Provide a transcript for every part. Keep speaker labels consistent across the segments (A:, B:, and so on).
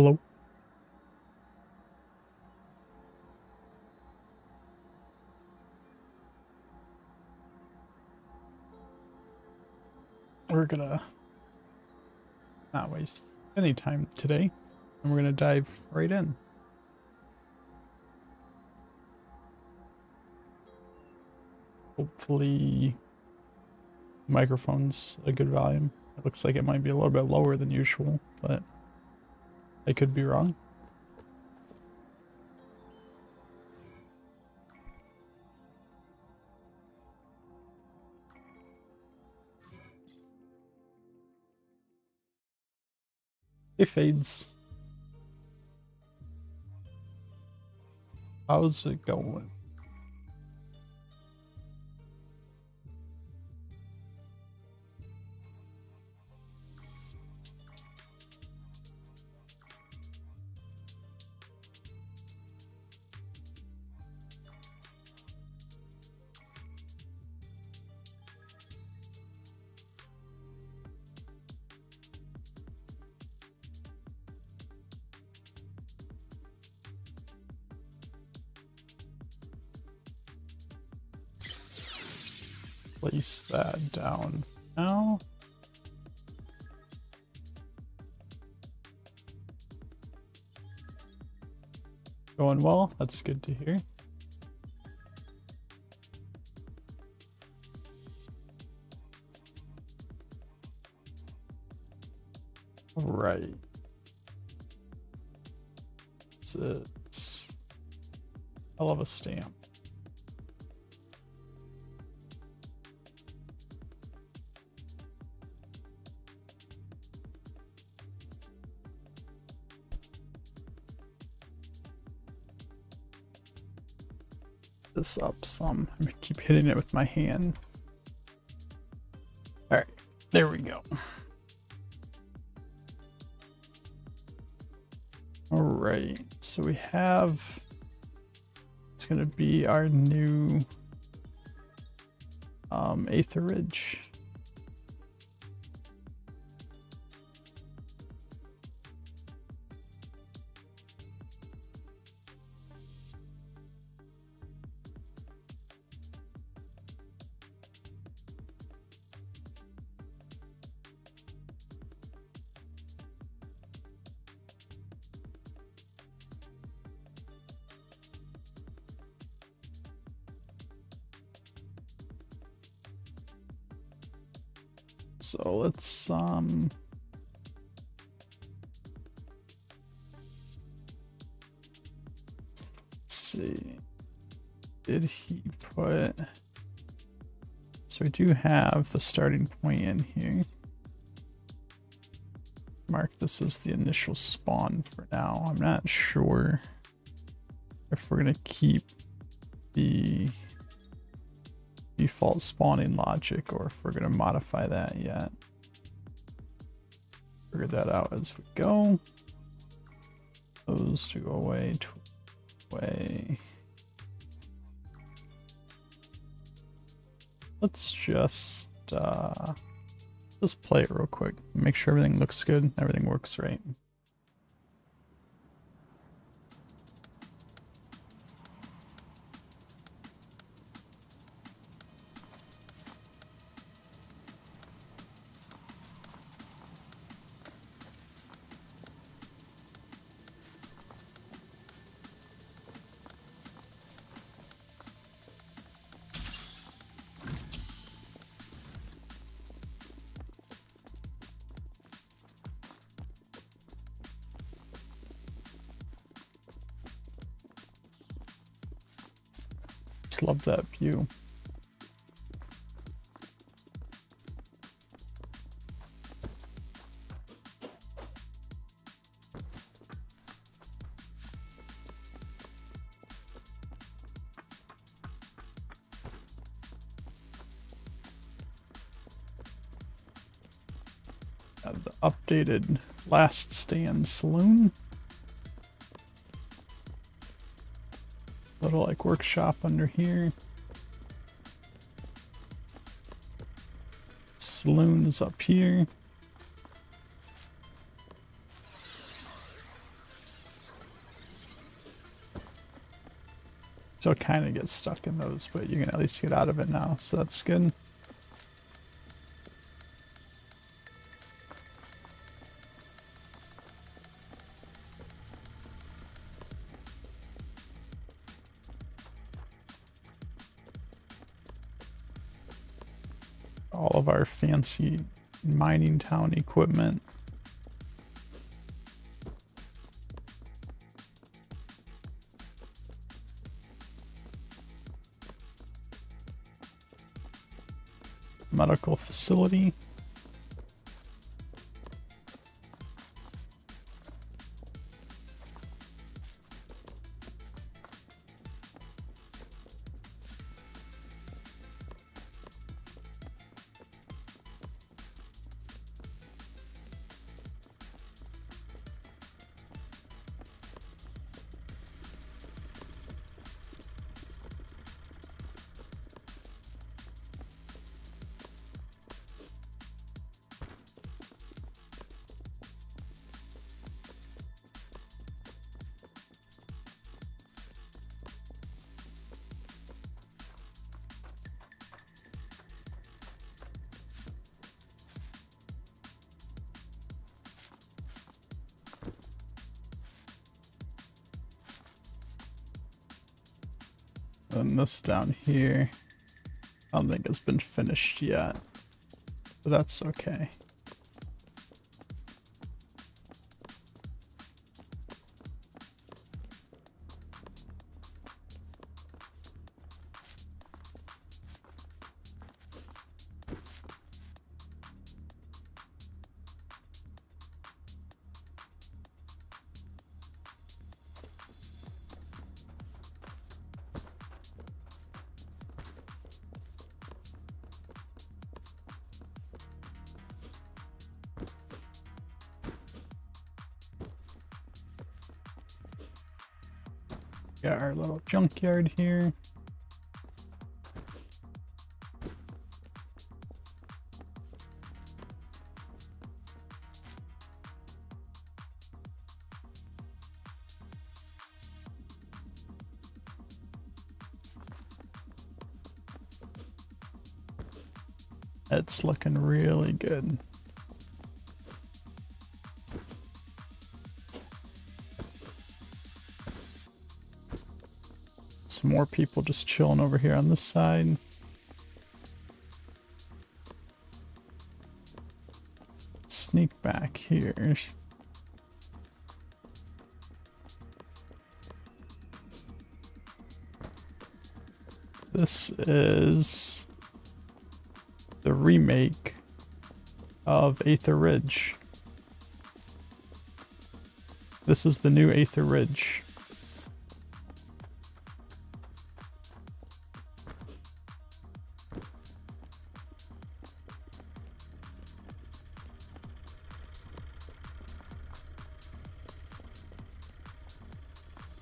A: Hello. We're gonna not waste any time today, and we're gonna dive right in. Hopefully, microphone's a good volume. It looks like it might be a little bit lower than usual, but I could be wrong. Hey, Fades. How's it going? Place that down now. Going well. That's good to hear. All right. It's I love a stamp. This up some. I'm gonna keep hitting it with my hand. All right, there we go. All right, so we have, it's gonna be our new Aetherage. So let's see. Did he put, so we do have the starting point in here. Mark this as the initial spawn for now. I'm not sure if we're gonna keep the default spawning logic or if we're going to modify that yet. Figure that out as we go. Those to go away, away. Let's just play it real quick. Make sure everything looks good, everything works right. Love that view. The updated Last Stand Saloon. Little like workshop under here. Saloon is up here. Still kind of get stuck in those, but you can at least get out of it now, so that's good. All of our fancy mining town equipment. Medical facility. And this down here, I don't think it's been finished yet, but that's okay. Got our little junkyard here. It's looking really good. Some more people just chilling over here on this side. Sneak back here. This is the remake of Aether Ridge. This is the new Aether Ridge.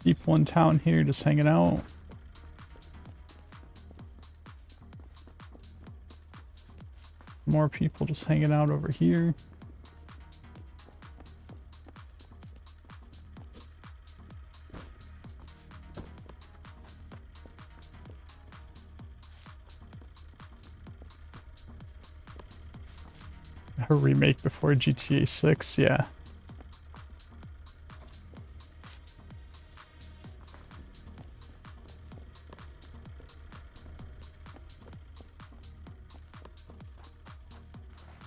A: People in town here just hanging out. More people just hanging out over here. A remake before GTA 6, yeah.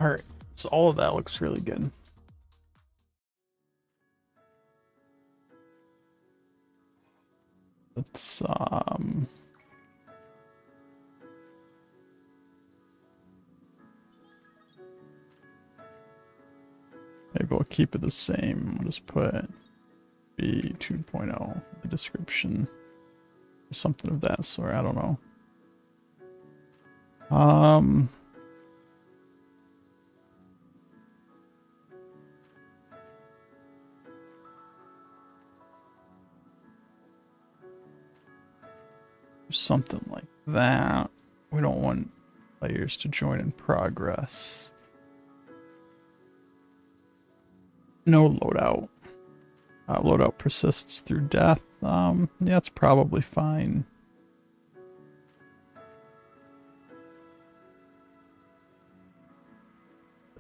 A: Alright, so all of that looks really good. Let's, maybe we'll keep it the same. We'll just put B 2.0 in the description. Something of that sort, I don't know. Something like that. We don't want players to join in progress. No loadout. Loadout persists through death. Yeah, it's probably fine.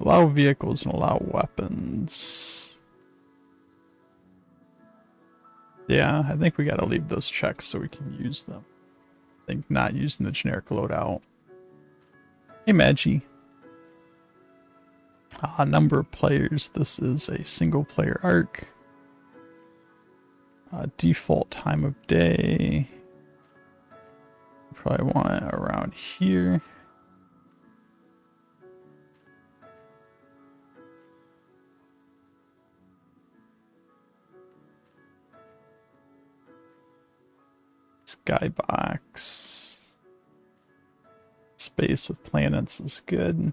A: Allow vehicles and allow weapons. Yeah, I think we gotta leave those checks so we can use them. I think not using the generic loadout. Hey, Magi. Number of players. This is a single player arc. Default time of day. Probably want it around here. Skybox. Space with planets is good.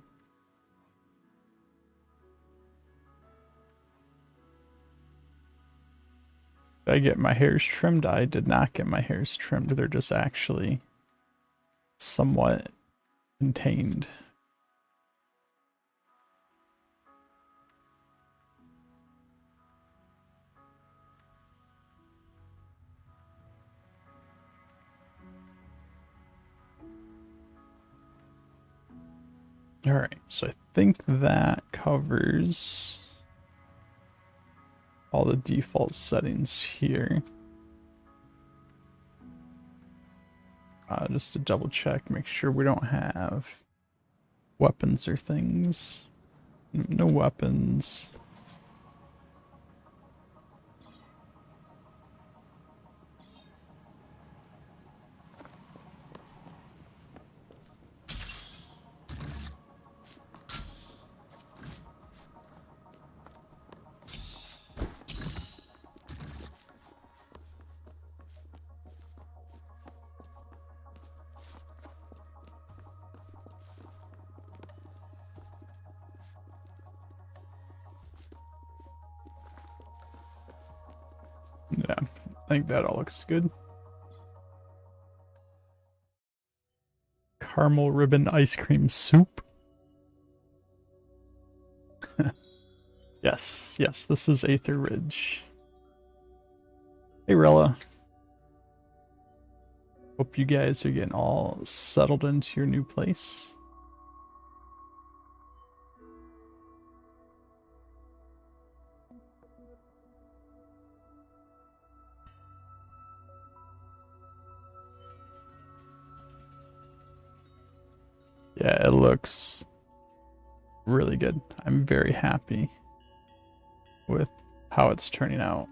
A: Did I get my hairs trimmed? I did not get my hairs trimmed. They're just actually somewhat contained. All right, so I think that covers all the default settings here. Just to double check, make sure we don't have weapons or things. No weapons. Yeah, I think that all looks good. Caramel ribbon ice cream soup. Yes, yes, this is Aether Ridge. Hey, Rella. Hope you guys are getting all settled into your new place. Yeah, it looks really good. I'm very happy with how it's turning out.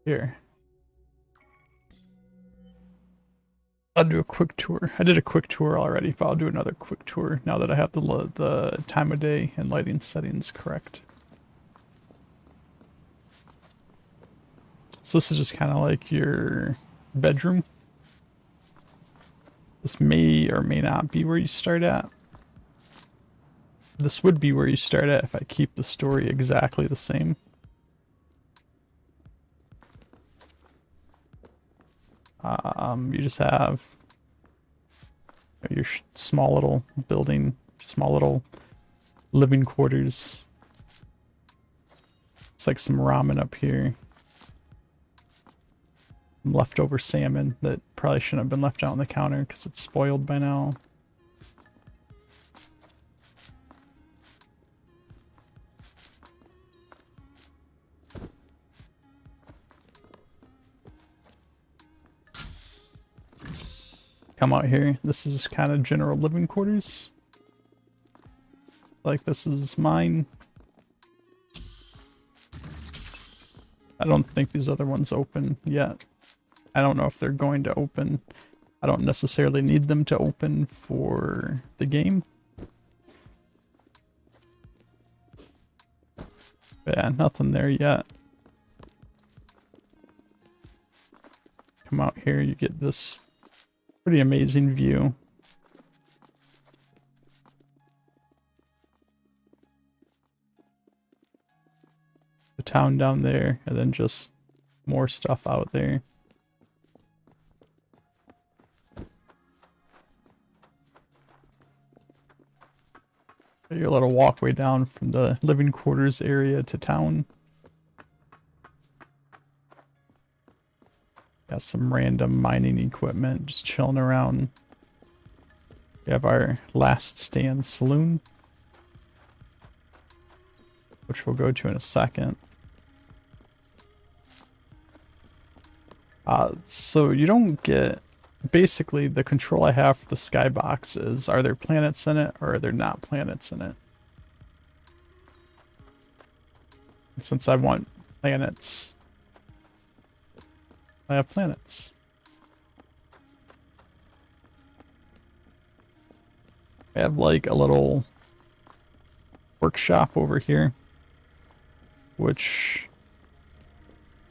A: Here. I'll do a quick tour. I did a quick tour already, but I'll do another quick tour now that I have the time of day and lighting settings correct. So this is just kind of like your bedroom. This may or may not be where you start at. This would be where you start at if I keep the story exactly the same. You just have your small little building, small little living quarters. It's like some ramen up here. Leftover salmon that probably shouldn't have been left out on the counter because it's spoiled by now. Come out here. This is kind of general living quarters. Like this is mine. I don't think these other ones open yet. I don't know if they're going to open. I don't necessarily need them to open for the game. But yeah, nothing there yet. Come out here, you get this pretty amazing view. The town down there, and then just more stuff out there. Your little walkway down from the living quarters area to town. Got some random mining equipment just chilling around. We have our last stand saloon, which we'll go to in a second. So you don't get... Basically, the control I have for the skybox is, are there planets in it or are there not planets in it? And since I want planets, I have planets. I have like a little workshop over here, which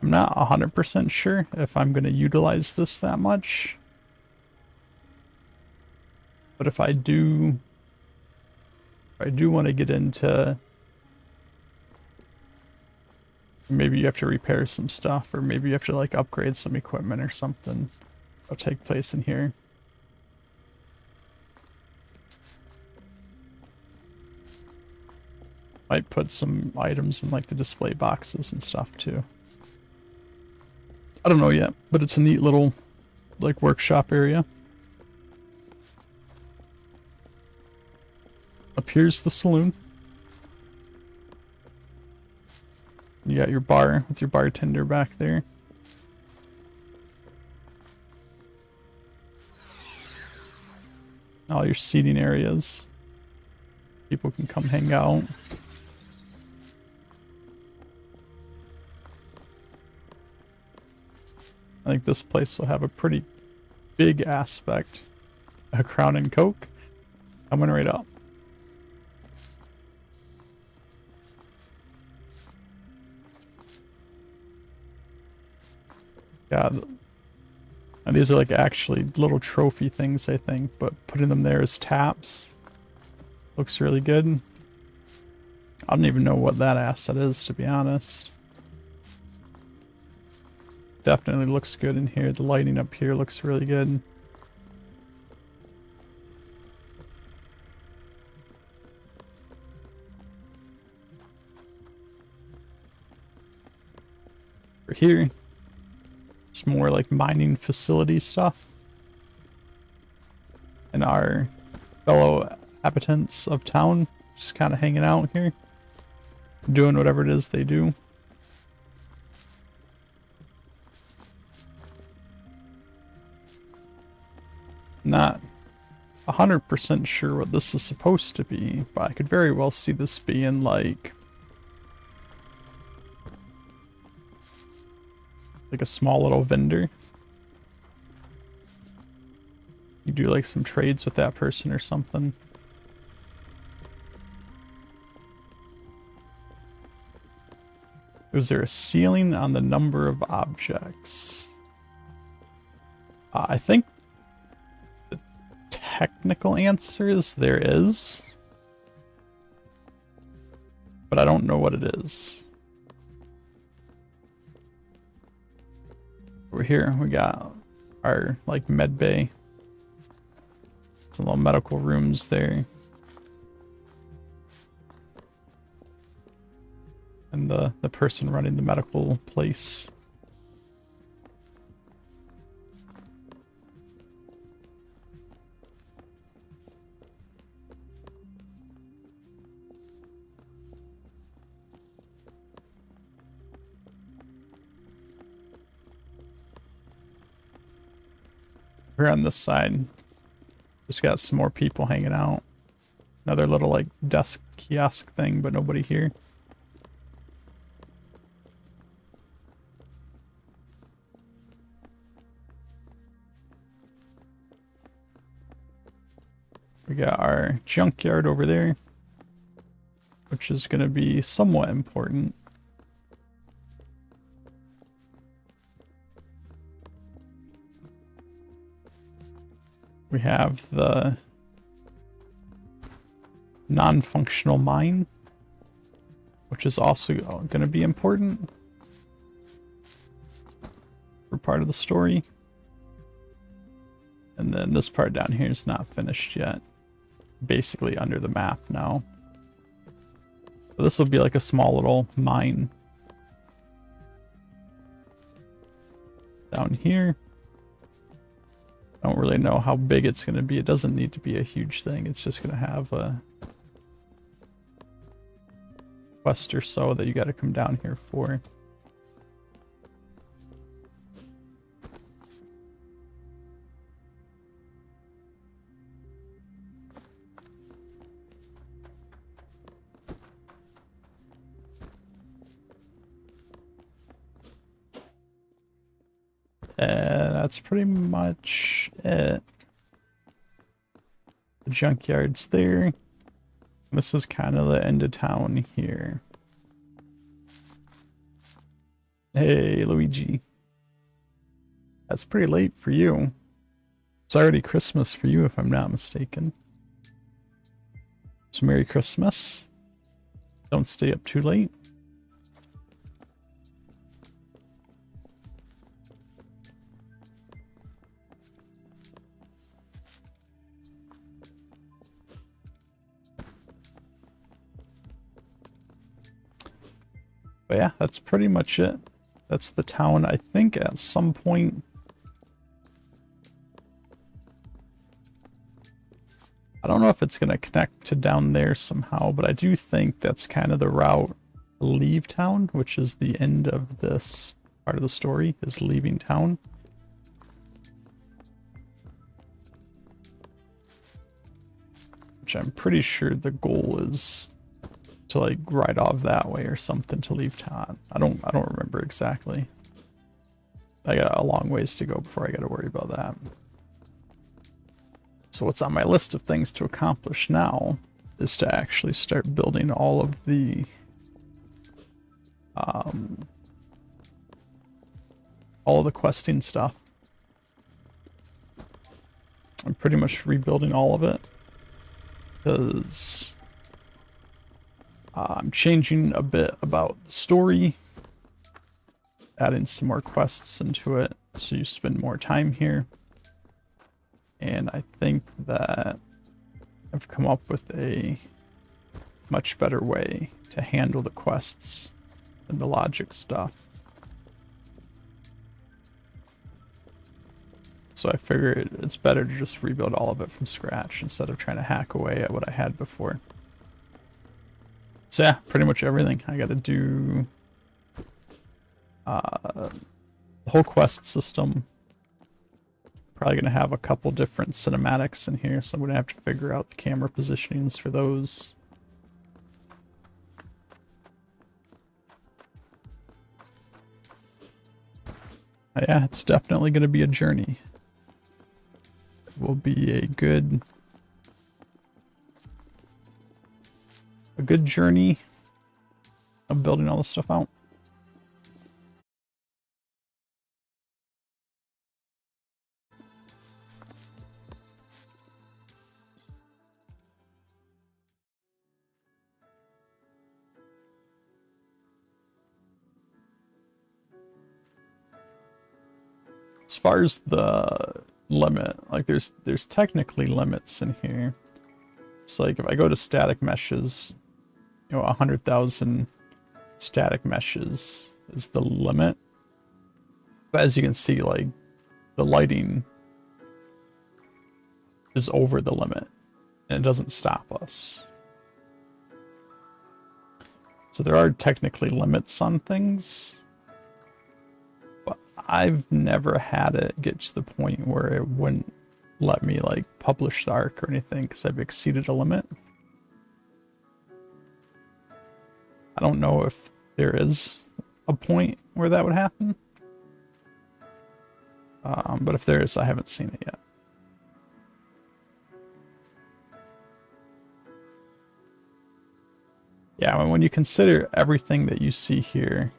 A: I'm not 100% sure if I'm going to utilize this that much. But if I do want to get into, maybe you have to repair some stuff, or maybe you have to like upgrade some equipment or something, that'll take place in here. Might put some items in like the display boxes and stuff too. I don't know yet, but it's a neat little like workshop area. Up here's the saloon. You got your bar with your bartender back there. All your seating areas. People can come hang out. I think this place will have a pretty big aspect. A Crown and Coke coming right up. Yeah, and these are like actually little trophy things, I think, but putting them there as taps looks really good. I don't even know what that asset is, to be honest. Definitely looks good in here. The lighting up here looks really good. For here, it's more like mining facility stuff. And our fellow inhabitants of town just kind of hanging out here, doing whatever it is they do. Not 100% sure what this is supposed to be, but I could very well see this being like a small little vendor. You do like some trades with that person or something. Is there a ceiling on the number of objects? I think the technical answer is there is, but I don't know what it is. Over here we got our like med bay. Some little medical rooms there. And the person running the medical place. Here on this side, just got some more people hanging out. Another little like desk kiosk thing, but nobody here. We got our junkyard over there, which is going to be somewhat important. We have the non-functional mine, which is also going to be important for part of the story. And then this part down here is not finished yet. Basically under the map now. So this will be like a small little mine. down here. I don't really know how big it's going to be. It doesn't need to be a huge thing. It's just going to have a quest or so that you got to come down here for. And that's pretty much it. The junkyard's there. This is kind of the end of town here. Hey, Luigi. That's pretty late for you. It's already Christmas for you, if I'm not mistaken. So Merry Christmas. Don't stay up too late. But yeah, that's pretty much it. That's the town. I think at some point... I don't know if it's going to connect to down there somehow, but I do think that's kind of the route to leave town, which is the end of this part of the story, is leaving town. Which I'm pretty sure the goal is to like ride off that way or something to leave town. I don't remember exactly. I got a long ways to go before I got to worry about that. So what's on my list of things to accomplish now is to actually start building all of the questing stuff. I'm pretty much rebuilding all of it because I'm changing a bit about the story, adding some more quests into it so you spend more time here. And I think that I've come up with a much better way to handle the quests and the logic stuff. So I figured it's better to just rebuild all of it from scratch instead of trying to hack away at what I had before. So yeah, pretty much everything. I gotta do the whole quest system. Probably gonna have a couple different cinematics in here, so I'm gonna have to figure out the camera positionings for those. Yeah, it's definitely gonna be a journey. It will be a good journey of building all this stuff out. As far as the limit, like there's technically limits in here. So like if I go to static meshes, you know, 100,000 static meshes is the limit. But as you can see, like the lighting is over the limit and it doesn't stop us. So there are technically limits on things, but I've never had it get to the point where it wouldn't let me like publish the arc or anything because I've exceeded a limit. I don't know if there is a point where that would happen. But if there is, I haven't seen it yet. Yeah, when you consider everything that you see here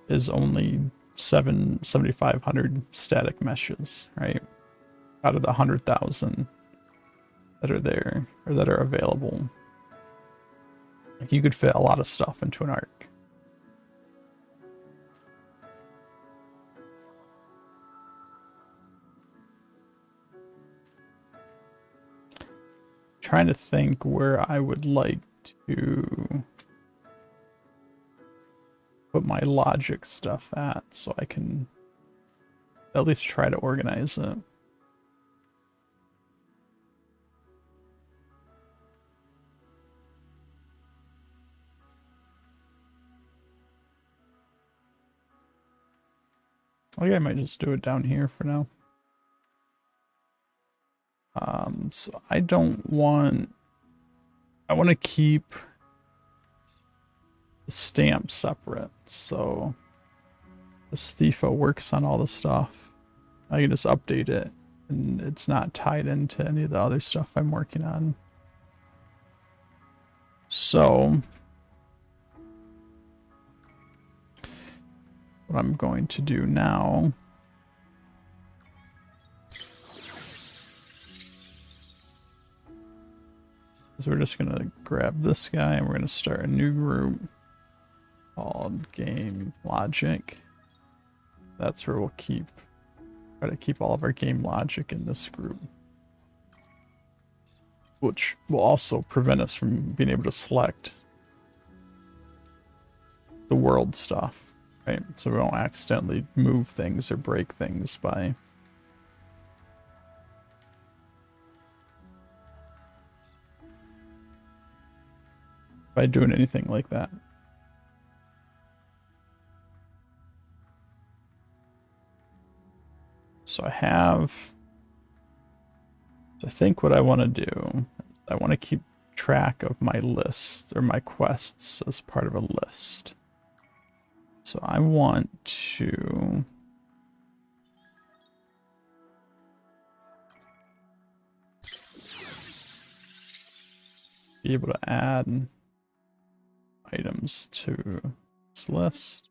A: is only 7,500 static meshes, right? Out of the 100,000 that are there or that are available. Like you could fit a lot of stuff into an arc. Trying to think where I would like to put my logic stuff at so I can At least try to organize it. Okay, I might just do it down here for now. So I want to keep the stamp separate. So this TIFO works on all the stuff. I can just update it and it's not tied into any of the other stuff I'm working on. So what I'm going to do now is we're just going to grab this guy and we're going to start a new group called Game Logic. That's where we'll try to keep all of our game logic in this group, which will also prevent us from being able to select the world stuff, right? So we won't accidentally move things or break things by doing anything like that. So I think what I want to do, I want to keep track of my list or my quests as part of a list. So I want to be able to add items to this list.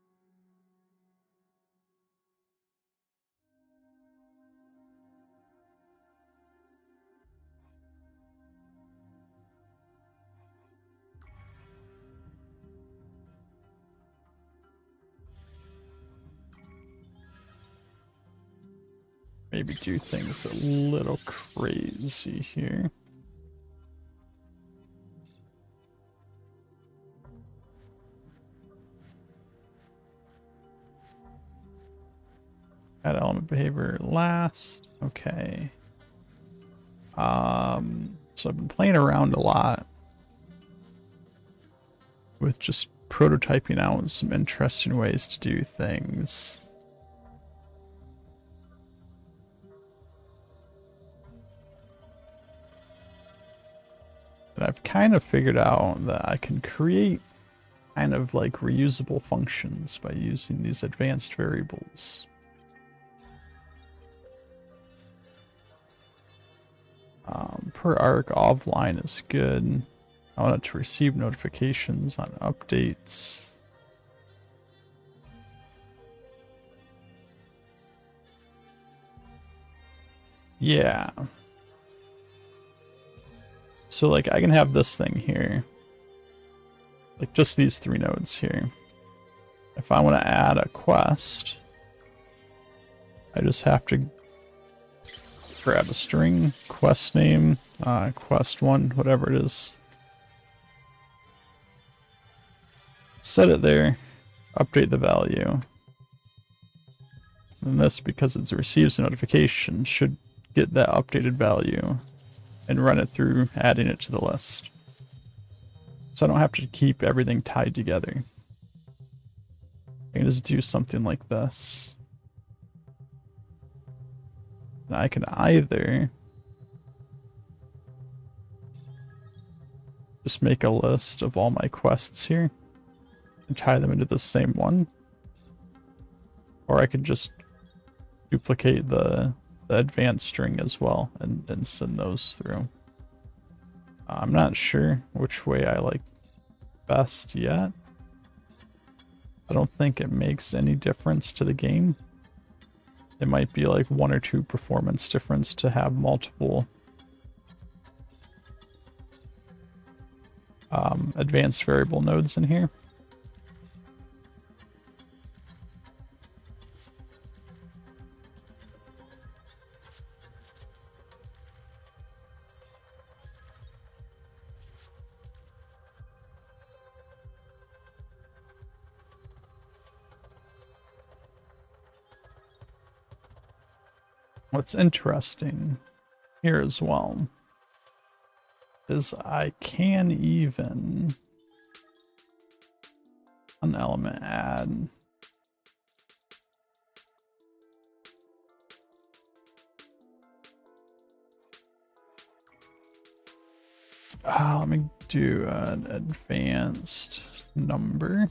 A: Maybe do things a little crazy here. Add element behavior last. Okay. So I've been playing around a lot with just prototyping out some interesting ways to do things. And I've kind of figured out that I can create kind of like reusable functions by using these advanced variables. Per arc offline is good. I want it to receive notifications on updates. Yeah. So like I can have this thing here. Like just these 3 nodes here. If I want to add a quest, I just have to grab a string, quest name, quest 1, whatever it is. Set it there, update the value. And this, because it receives a notification, should get that updated value and run it through adding it to the list. So I don't have to keep everything tied together. I can just do something like this. And I can either just make a list of all my quests here and tie them into the same one, or I could just duplicate the advanced string as well and send those through. I'm not sure which way I like best yet. I don't think it makes any difference to the game. It might be like 1 or 2 performance difference to have multiple advanced variable nodes in here. What's interesting here as well is I can even an element add let me do an advanced number.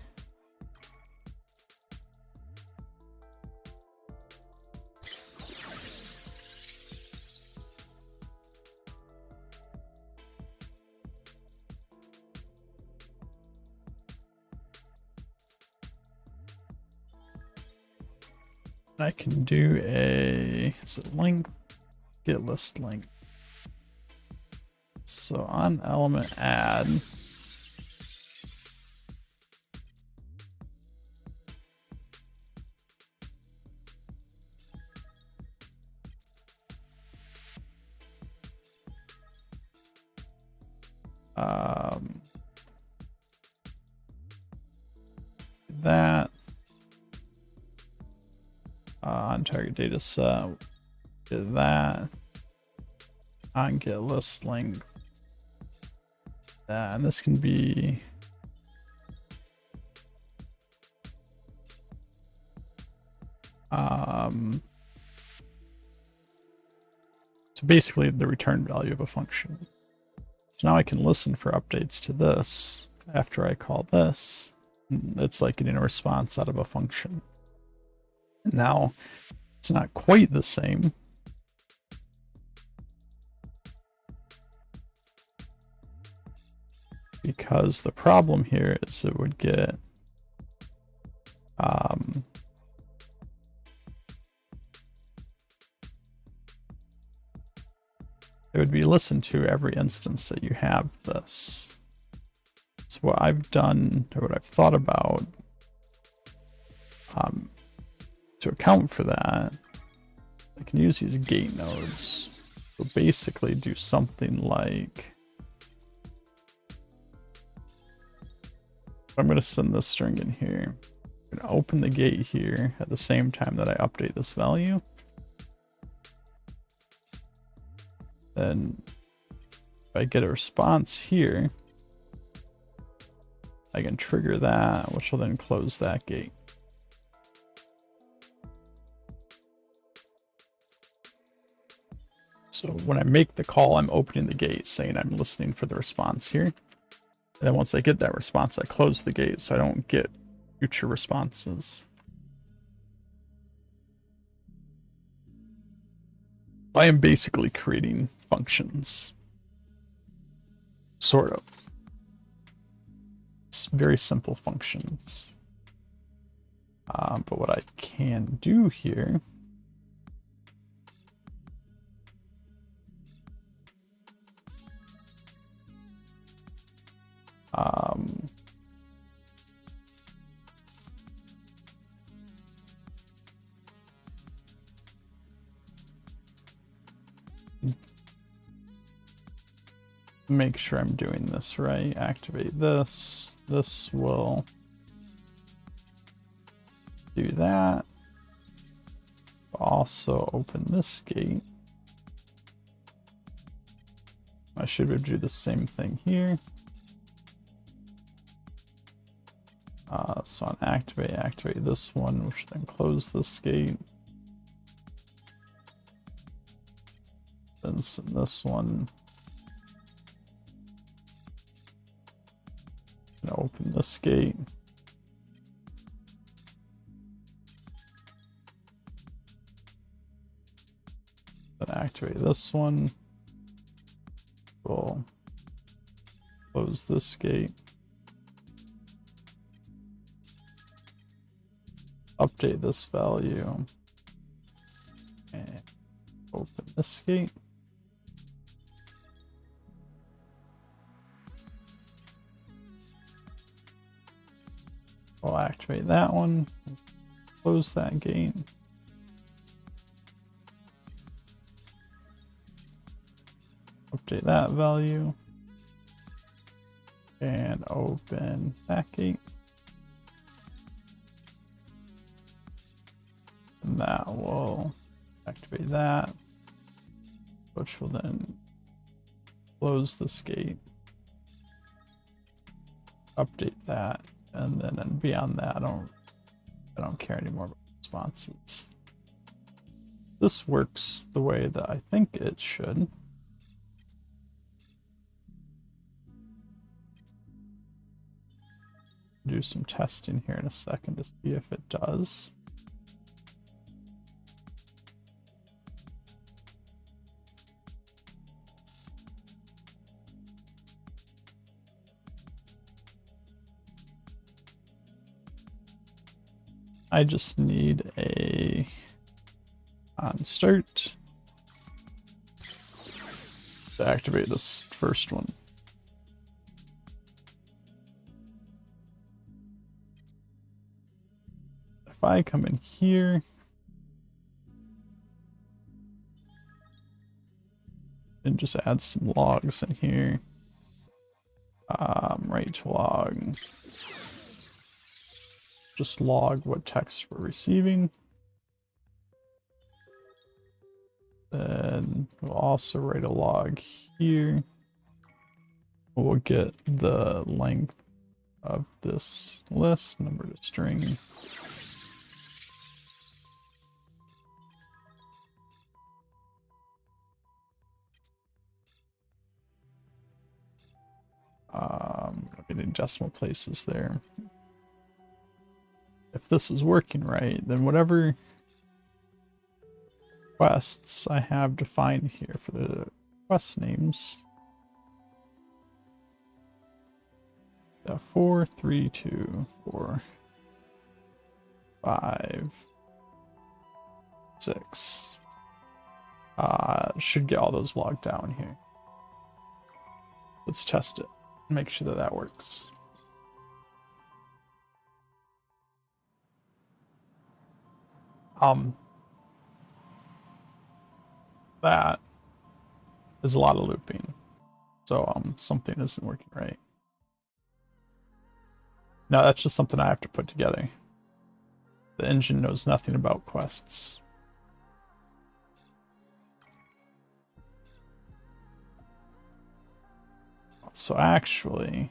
A: I can do is it length? Get list length. So on element add, that on target data set, do that on get list length. And this can be so basically the return value of a function. So now I can listen for updates to this after I call this. It's like getting a response out of a function. Now, it's not quite the same. Because the problem here is it would get it would be listened to every instance that you have this. So what I've done, or what I've thought about to account for that, I can use these gate nodes. So basically do something like, I'm going to send this string in here. I'm going to open the gate here at the same time that I update this value. Then if I get a response here, I can trigger that, which will then close that gate. So when I make the call, I'm opening the gate saying I'm listening for the response here. And then once I get that response, I close the gate so I don't get future responses. I am basically creating functions. Sort of. It's very simple functions. But what I can do here make sure I'm doing this right. Activate this. This will do that. Also open this gate. I should do the same thing here. So on activate this one, which then close this gate. Then send this one. And open this gate. Then activate this one. We'll close this gate. Update this value. And open this gate. We'll activate that one. Close that gate. Update that value. And open that gate. And that will Activate that, which will then close this gate. Update that, and then beyond that, I don't care anymore about responses. This works the way that I think it should. Do some testing here in a second to see if it does. I just need a on start to activate this first one. If I come in here, and just add some logs in here, write log, just log what text we're receiving. Then we'll also write a log here. We'll get the length of this list, number to string. Getting decimal places there. If this is working right, then whatever quests I have defined here for the quest names. 4, 3, 2, 4, 5, 6. Should get all those logged down here. Let's test it. Make sure that that works. That is a lot of looping. So something isn't working right. No, that's just something I have to put together. The engine knows nothing about quests. So actually,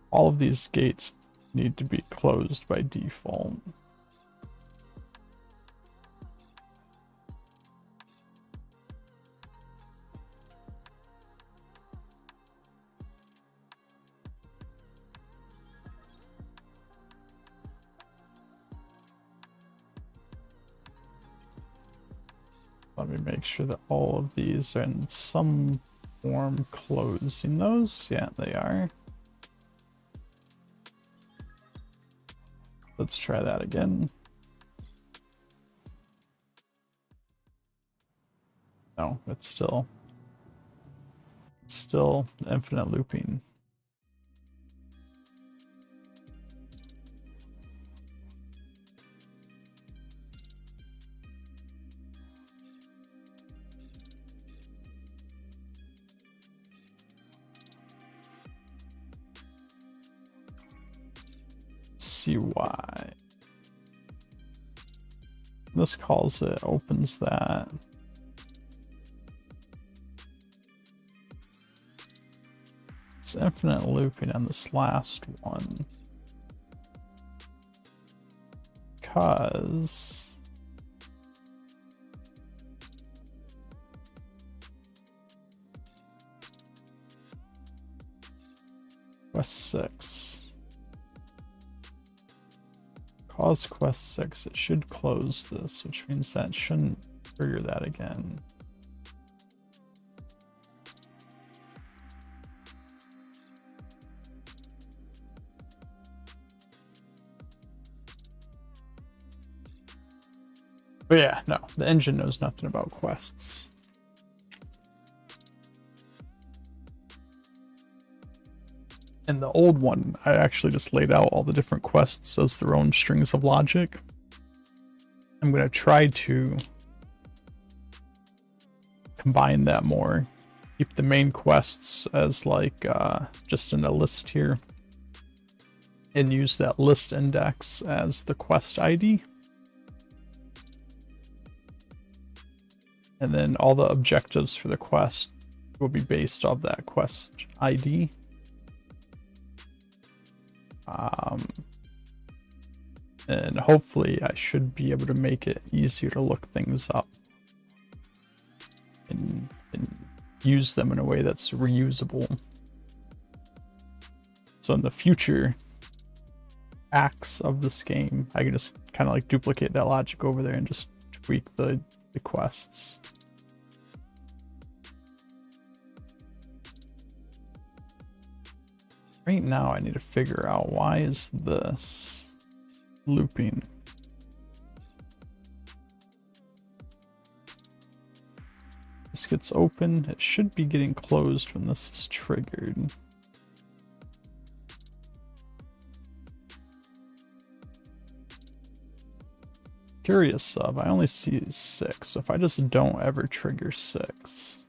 A: all of these gates need to be closed by default. Let me make sure that all of these are in some form closing those. Yeah, they are. Let's try that again. No, it's still infinite looping. See why. This calls it, opens that. It's infinite looping on this last one. Because quest 6. Cause quest 6, it should close this, which means that shouldn't trigger that again. But yeah, no, the engine knows nothing about quests. In the old one, I actually just laid out all the different quests as their own strings of logic. I'm going to try to combine that more. Keep the main quests as like just in a list here. And use that list index as the quest ID. And then all the objectives for the quest will be based off that quest ID. And hopefully I should be able to make it easier to look things up and use them in a way that's reusable. So in the future acts of this game, I can just kind of like duplicate that logic over there and just tweak the quests. Right now I need to figure out, why is this looping? This gets open. It should be getting closed when this is triggered. Curious of, I only see 6. So if I just don't ever trigger 6,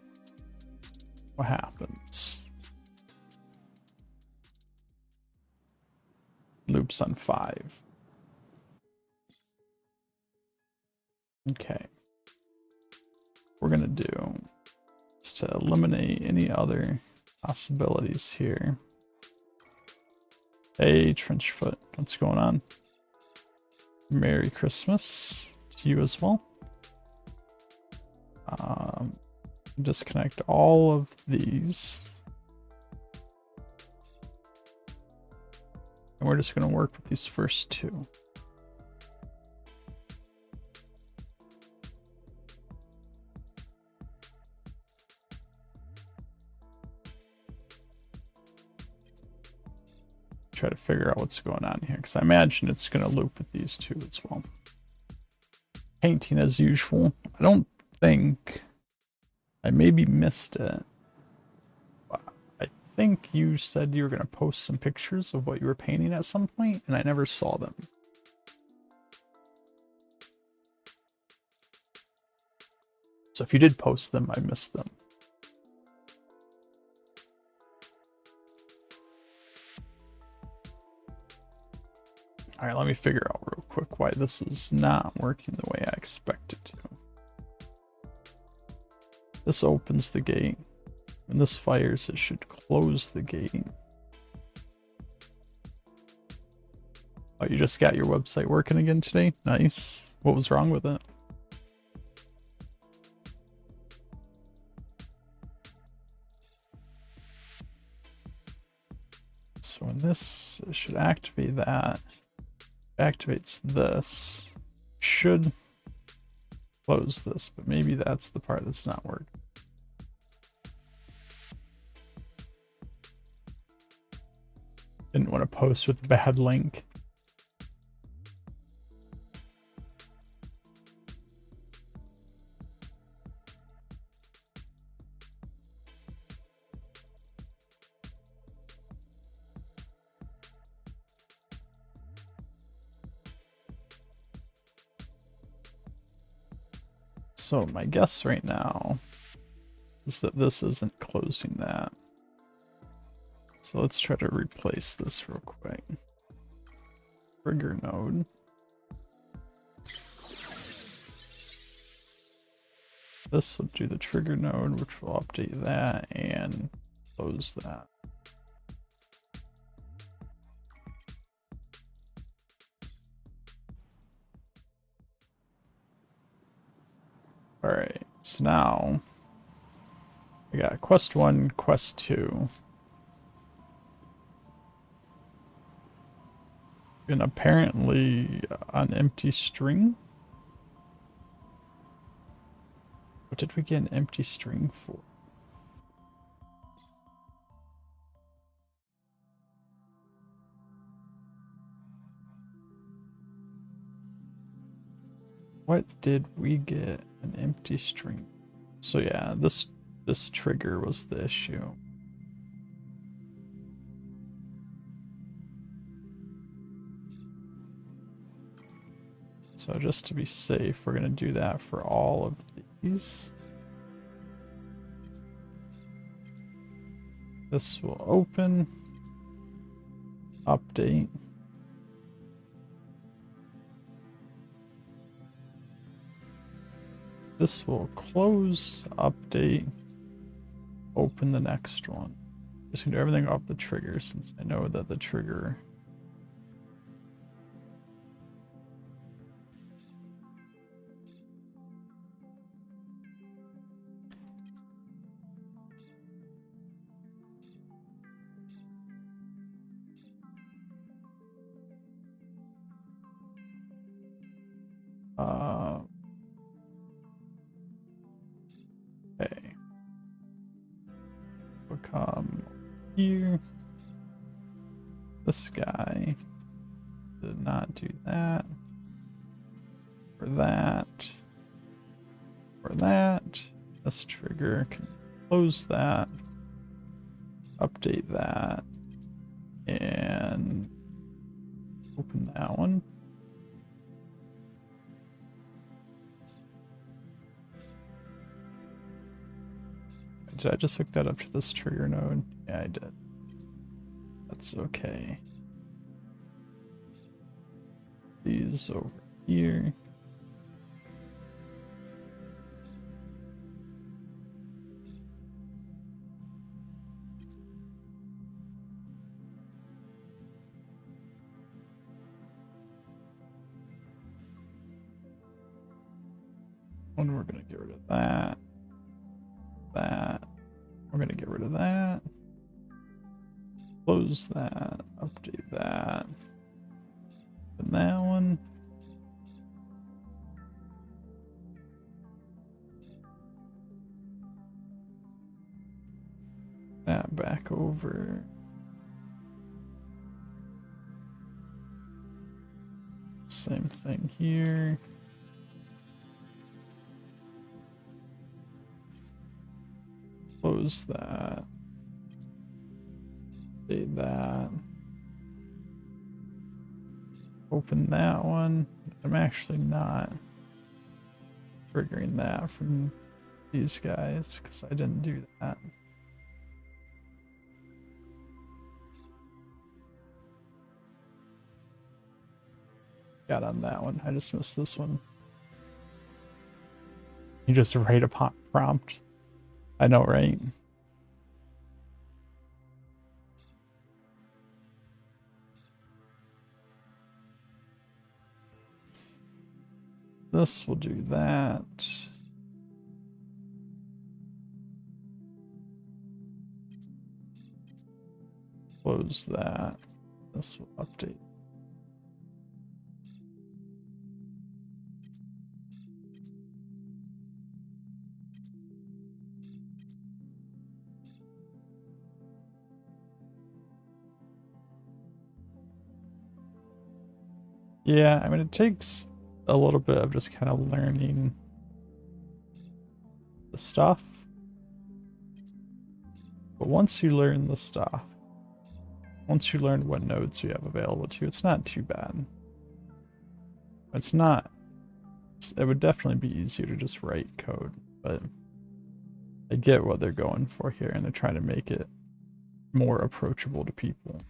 A: what happens? Loops on 5. Okay. What we're gonna do is to eliminate any other possibilities here. Hey, Trenchfoot, what's going on? Merry Christmas to you as well. Disconnect all of these. And we're just going to work with these first 2. Try to figure out what's going on here, because I imagine it's going to loop with these 2 as well. Painting as usual. I don't think, I maybe missed it. I think you said you were going to post some pictures of what you were painting at some point, and I never saw them. So if you did post them, I missed them. All right, let me figure out real quick why this is not working the way I expect it to. This opens the gate. When this fires, it should close the gate. Oh, you just got your website working again today? Nice. What was wrong with it? So when this, it should activate that. Activates this, should close this, but maybe that's the part that's not working. Didn't want to post with a bad link. So my guess right now is that this isn't closing that. So let's try to replace this real quick. Trigger node. This will do the trigger node, which will update that and close that. All right, so now I got quest 1, quest 2. And apparently an empty string. What did we get an empty string for? What did we get an empty string? So yeah, this trigger was the issue. So just to be safe, we're going to do that for all of these. This will open, update. This will close, update, open the next one. Just gonna do everything off the trigger since I know that the trigger. Okay. We'll come here. This guy did not do that. For that. For that. This trigger can close that. Update that. And open that one. Did I just hook that up to this trigger node? Yeah, I did. That's okay. These over here. And we're gonna get rid of that. That. We're gonna get rid of that. Close that. Update that. And that one. That back over. Same thing here. Close that. Update that. Open that one. I'm actually not triggering that from these guys because I didn't do that. Got on that one. I just missed this one. You just write a prompt. I know, right? This will do that. Close that. This will update. Yeah, I mean, it takes a little bit of just kind of learning the stuff. But once you learn the stuff, once you learn what nodes you have available to you, it's not too bad. It's not. It would definitely be easier to just write code, but I get what they're going for here, and they're trying to make it more approachable to people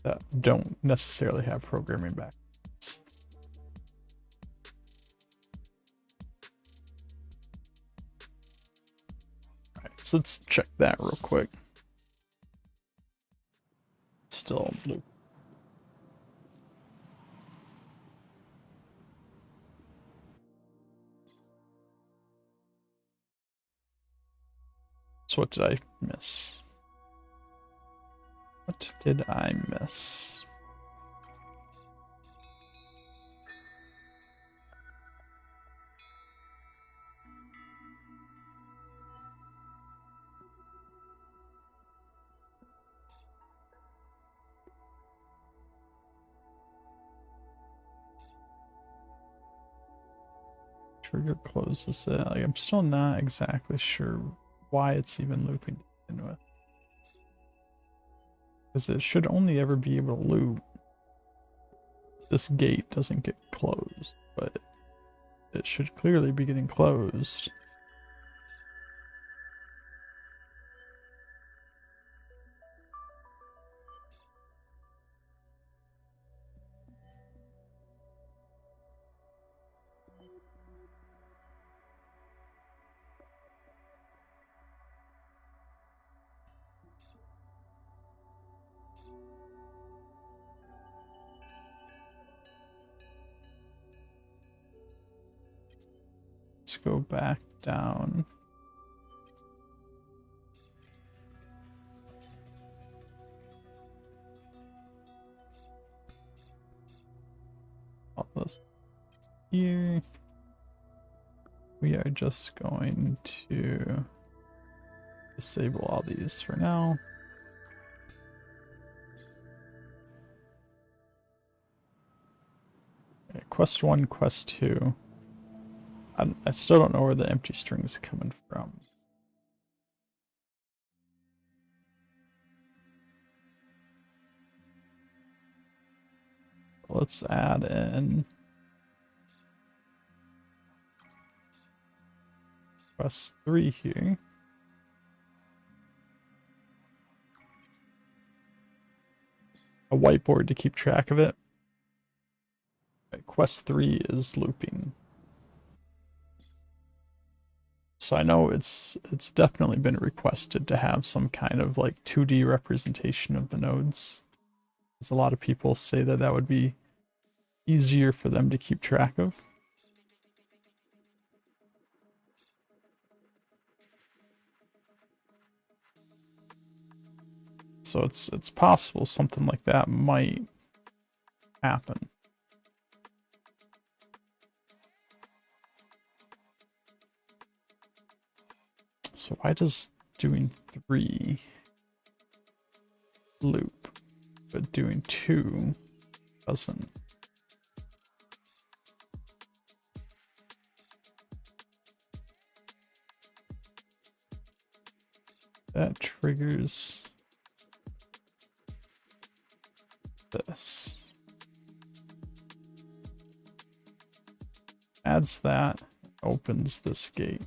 A: that don't necessarily have programming backgrounds. Alright, so let's check that real quick. Still blue. So what did I miss? What did I miss? Trigger closes it. Like, I'm still not exactly sure why it's even looping to begin with. Because it should only ever be able to loop. This gate doesn't get closed, but it should clearly be getting closed. Let's go back down. All this here. We are just going to disable all these for now. Okay, quest 1, quest 2. I still don't know where the empty string is coming from. Let's add in quest 3 here. A whiteboard to keep track of it. Okay, quest 3 is looping. So I know it's definitely been requested to have some kind of like 2D representation of the nodes. Because a lot of people say that that would be easier for them to keep track of. So it's possible something like that might happen. So why does doing 3 loop, but doing 2 doesn't? That triggers this. Adds that, opens this gate.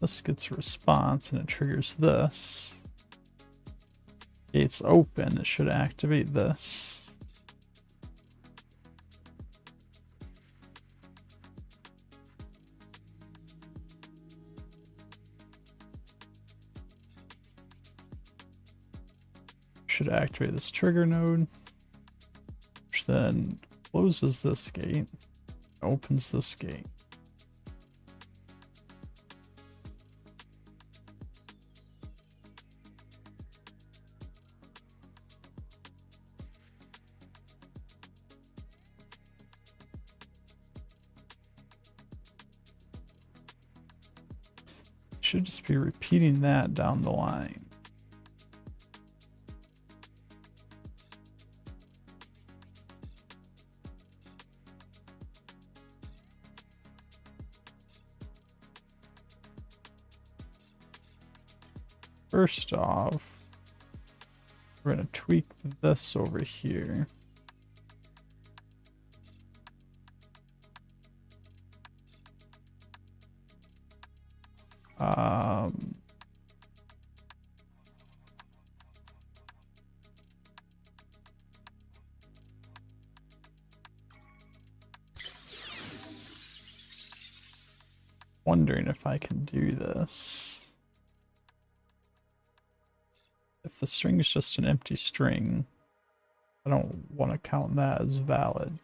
A: This gets a response and it triggers this. Gate's open, it should activate this. Should activate this trigger node, which then closes this gate, opens this gate. Should just be repeating that down the line. First off, we're going to tweak this over here. Wondering if I can do this. If the string is just an empty string, I don't want to count that as valid.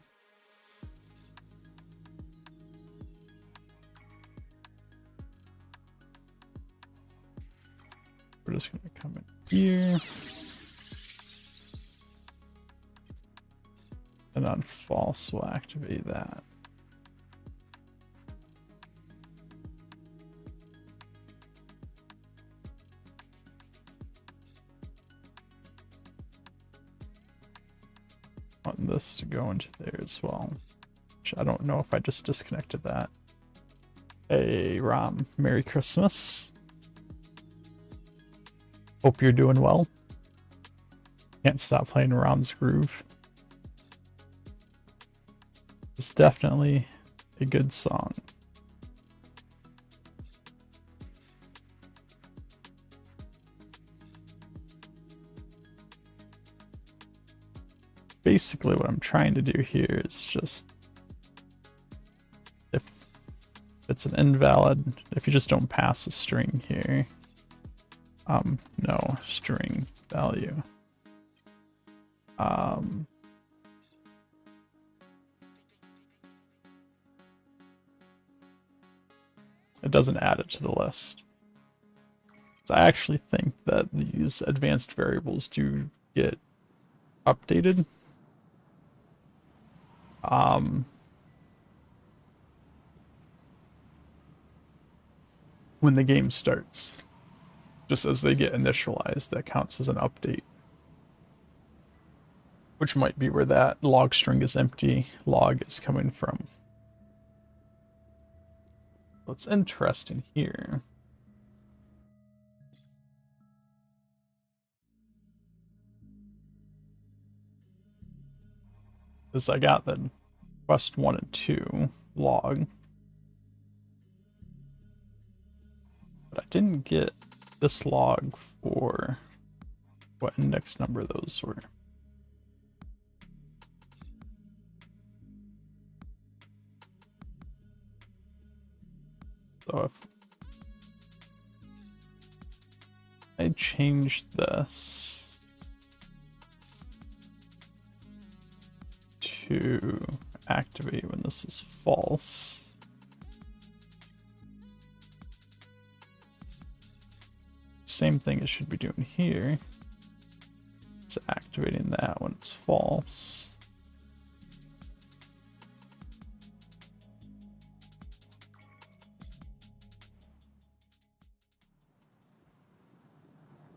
A: We're just going to come in here. And on false, we'll activate that. Want this to go into there as well. Which I don't know if I just disconnected that. Hey, Rom, Merry Christmas. Hope you're doing well. Can't stop playing Rom's Groove. It's definitely a good song. Basically what I'm trying to do here is just, if It's an invalid if you just don't pass a string here. No string value. It doesn't add it to the list. So I actually think that these advanced variables do get updated. When the game starts. Just as they get initialized, that counts as an update. Which might be where that log string is empty log is coming from. What's interesting here is I got the quest 1 and 2 log, but I didn't get this log for what index number those were. So if I change this to activate when this is false, same thing it should be doing here. It's activating that when it's false.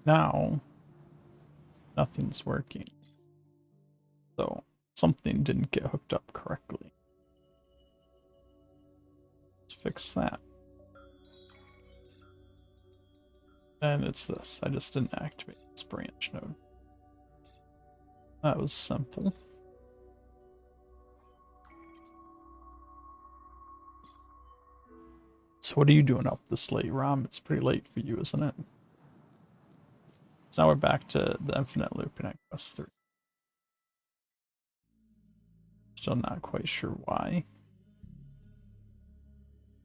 A: Now, nothing's working. So, something didn't get hooked up correctly. Let's fix that. And it's this. I just didn't activate this branch node. That was simple. So what are you doing up this late, Rom? It's pretty late for you, isn't it? So now we're back to the infinite looping at quest 3. Still not quite sure why.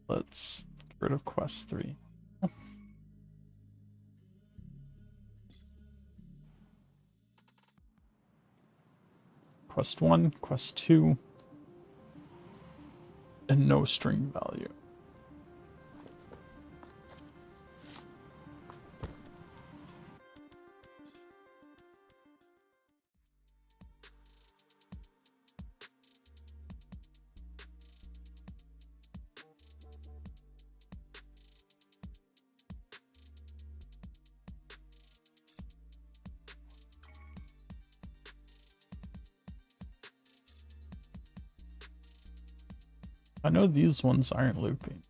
A: Let's get rid of quest 3. Quest 1, quest 2, and no string value. I know these ones aren't looping.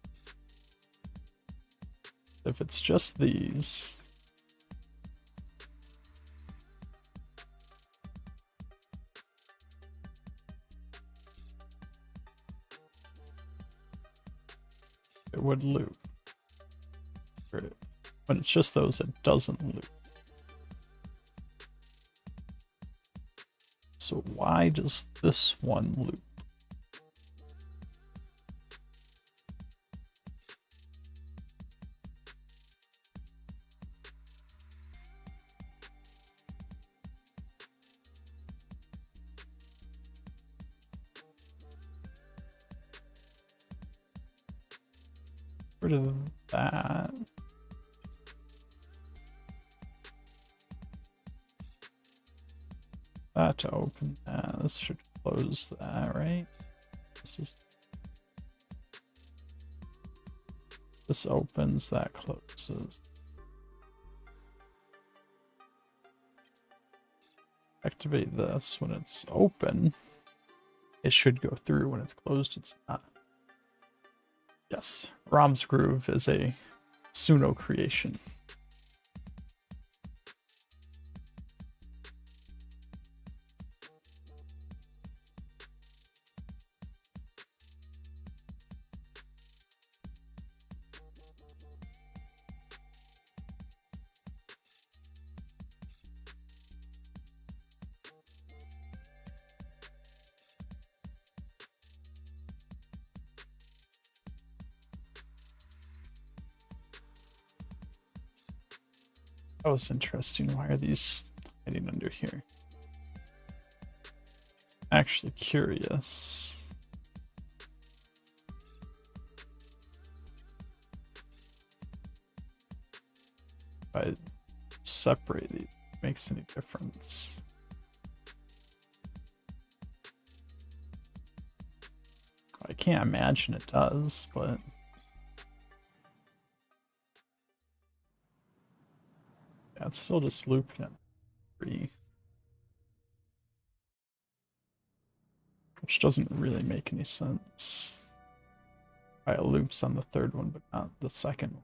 A: If it's just these, it would loop. When it's just those, it doesn't loop. So why does this one loop? Rid of that. That to open that. This should close that, right? This opens, that closes. Activate this when it's open. It should go through. When it's closed, it's not. Yes, Rom's Groove is a Suno creation. That was interesting. Why are these hiding under here? Actually curious. If I separate it, makes any difference? I can't imagine it does, but yeah, it's still just looping at 3, which doesn't really make any sense. Why it loops on the third one, but not the second one.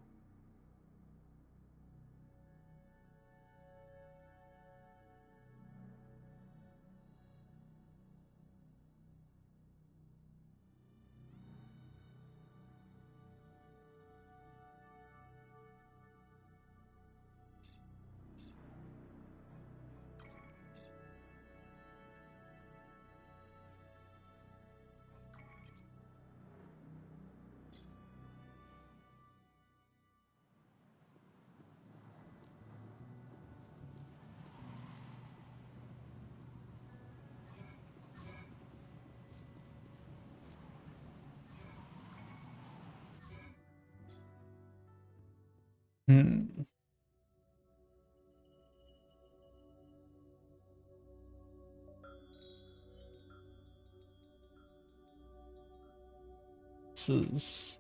A: Hmm. This is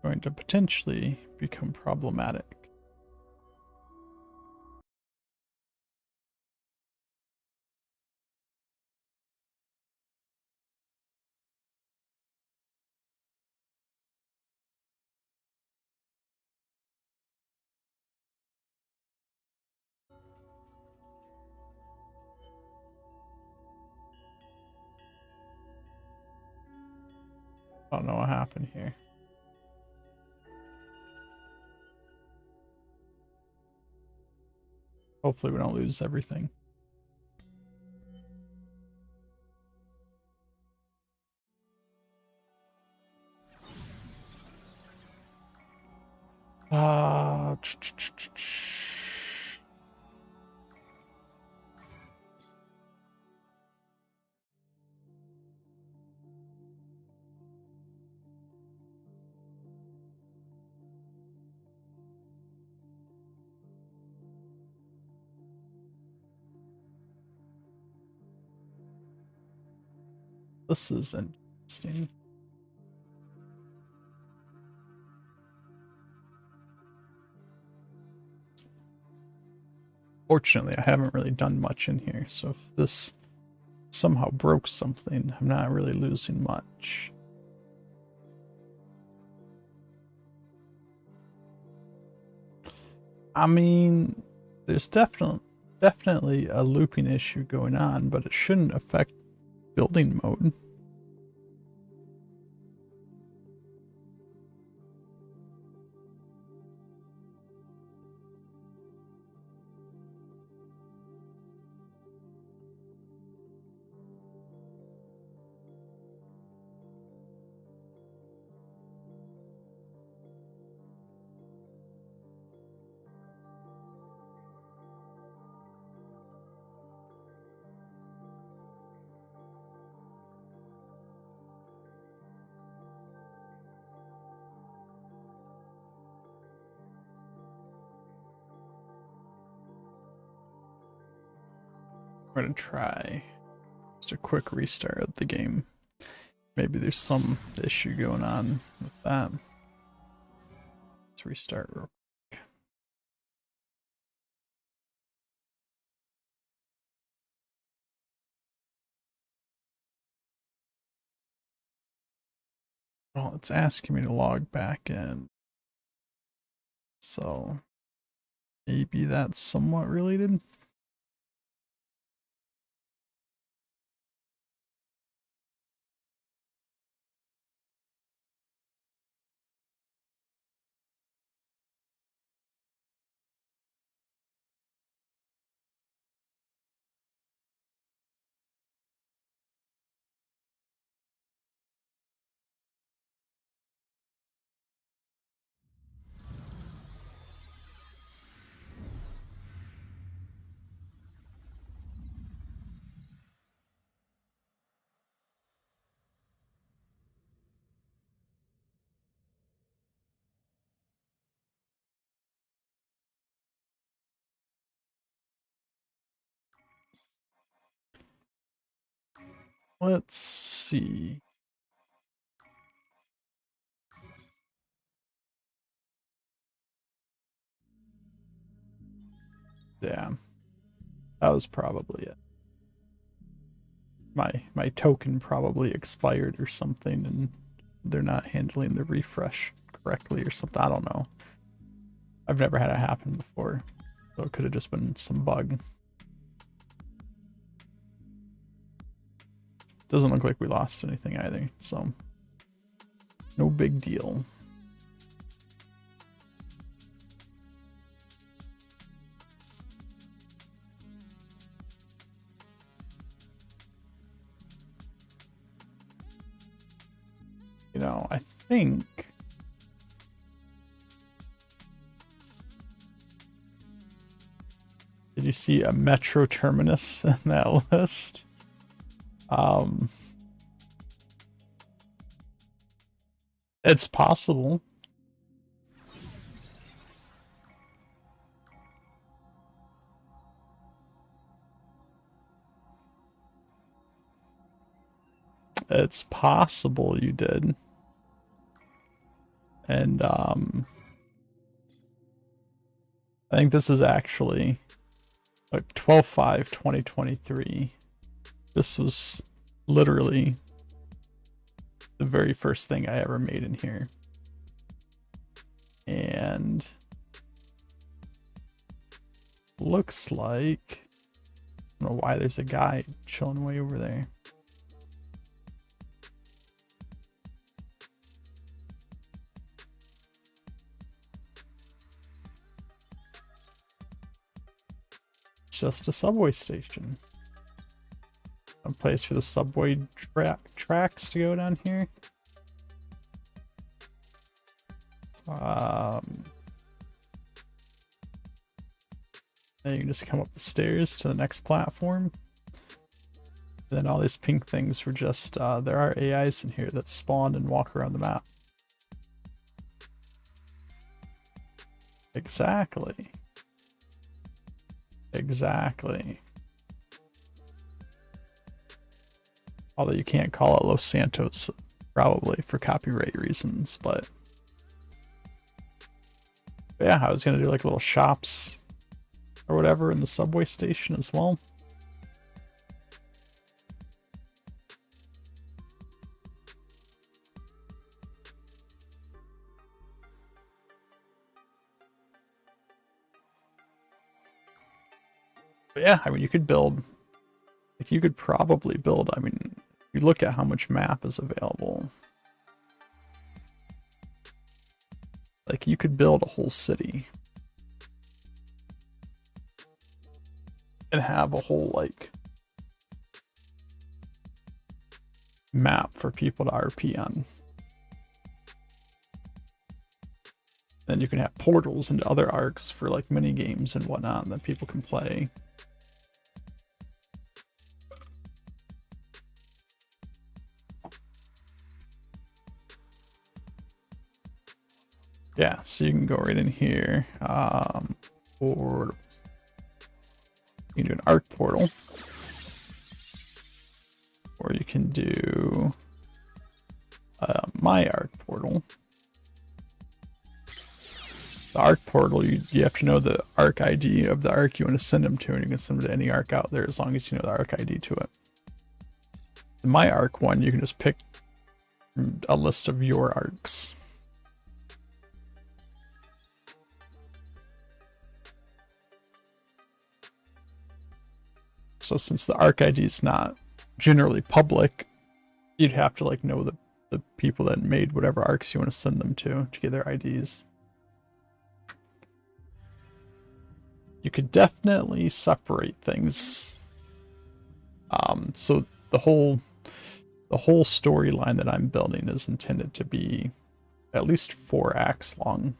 A: going to potentially become problematic. I don't know what happened here. Hopefully we don't lose everything. Uh, this is interesting. Fortunately, I haven't really done much in here, so if this somehow broke something, I'm not really losing much. I mean, there's definitely a looping issue going on, but it shouldn't affect building mode. I'm gonna try just a quick restart of the game. Maybe there's some issue going on with that. Let's restart real quick. Well, it's asking me to log back in. So maybe that's somewhat related. Let's see. Damn. That was probably it. My token probably expired or something, and they're not handling the refresh correctly or something. I don't know. I've never had it happen before, so it could have just been some bug. Doesn't look like we lost anything either, so no big deal. You know, I think did you see a metro terminus in that list? It's possible. It's possible you did. And I think this is actually like 12/5/2023. This was literally the very first thing I ever made in here. And looks like, I don't know why there's a guy chilling way over there. It's just a subway station. A place for the subway tracks to go down here. Then you can just come up the stairs to the next platform. Then all these pink things were just, there are AIs in here that spawn and walk around the map. Exactly. Exactly. Although you can't call it Los Santos, probably for copyright reasons, but yeah, I was gonna do like little shops or whatever in the subway station as well. But yeah, I mean, you could build, like, you could probably build, I mean, you look at how much map is available. Like, you could build a whole city and have a whole, like, map for people to RP on. Then you can have portals into other arcs for, like, mini games and whatnot that people can play. Yeah, so you can go right in here, or you can do an arc portal, or you can do my arc portal. The arc portal, you have to know the arc ID of the arc you want to send them to, and you can send them to any arc out there as long as you know the arc ID to it. The my arc one, you can just pick a list of your arcs. So since the arc ID is not generally public, you'd have to like know the people that made whatever arcs you want to send them to get their IDs. You could definitely separate things. So the whole storyline that I'm building is intended to be at least 4 acts long.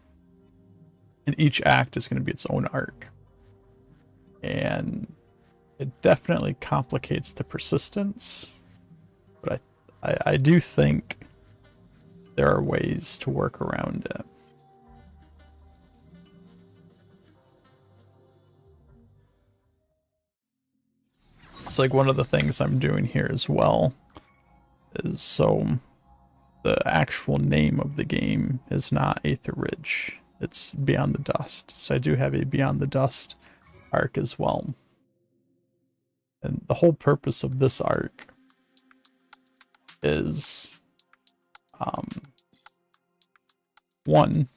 A: And each act is going to be its own arc. And it definitely complicates the persistence, but I do think there are ways to work around it. So like one of the things I'm doing here as well is so the actual name of the game is not Aether Ridge. It's Beyond the Dust. So I do have a Beyond the Dust arc as well. And the whole purpose of this arc is one,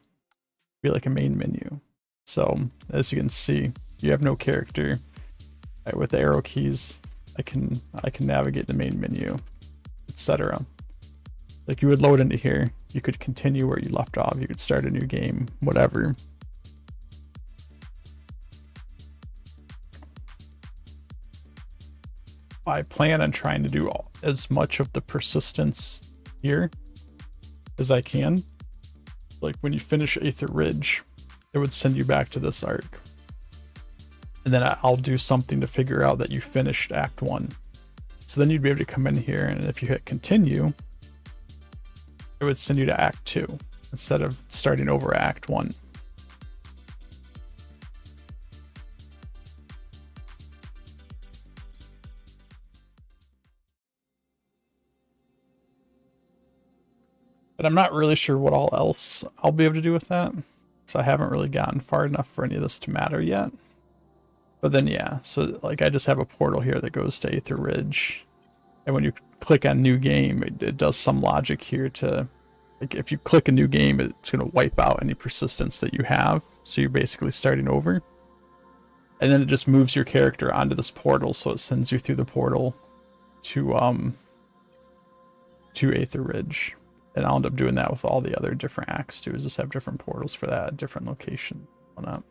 A: be like a main menu. So as you can see, you have no character. Right, with the arrow keys, I can navigate the main menu, etc. Like you would load into here, you could continue where you left off, you could start a new game, whatever. I plan on trying to do as much of the persistence here as I can. Like when you finish Aether Ridge, it would send you back to this arc. And then I'll do something to figure out that you finished Act 1. So then you'd be able to come in here, and if you hit continue, it would send you to Act 2 instead of starting over Act 1. But I'm not really sure what all else I'll be able to do with that, so I haven't really gotten far enough for any of this to matter yet. But then yeah, so like I just have a portal here that goes to Aether Ridge, and when you click on new game, it does some logic here to, like if you click a new game, it's going to wipe out any persistence that you have, so you're basically starting over. And then it just moves your character onto this portal, so it sends you through the portal to Aether Ridge. And I'll end up doing that with all the other different acts too, is just have different portals for that, different location on that.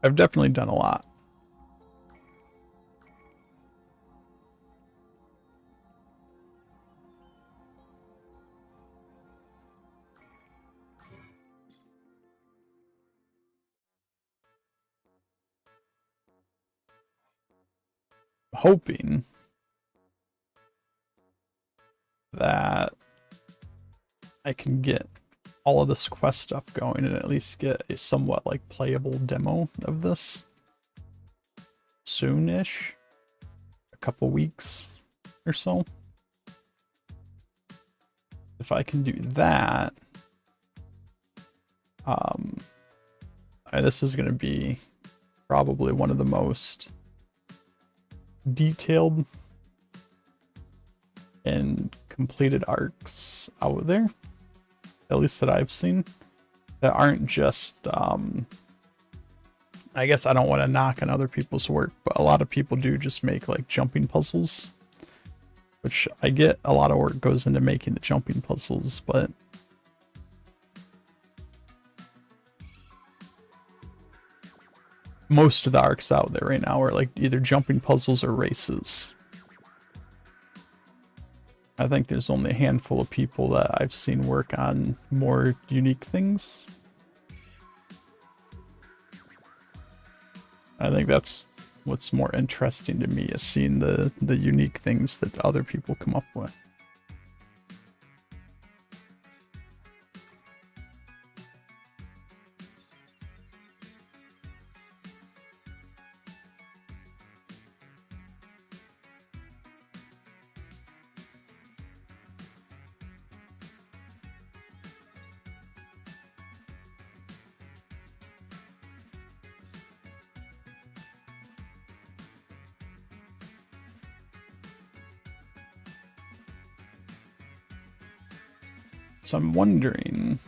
A: I've definitely done a lot. Hoping that I can get all of this quest stuff going and at least get a somewhat like playable demo of this soon-ish, a couple weeks or so. If I can do that, this is going to be probably one of the most detailed and completed arcs out there, at least that I've seen, that aren't just I guess I don't want to knock on other people's work, but a lot of people do just make like jumping puzzles, which I get a lot of work goes into making the jumping puzzles, but most of the arcs out there right now are like either jumping puzzles or races. I think there's only a handful of people that I've seen work on more unique things. I think that's what's more interesting to me, is seeing the unique things that other people come up with. So I'm wondering,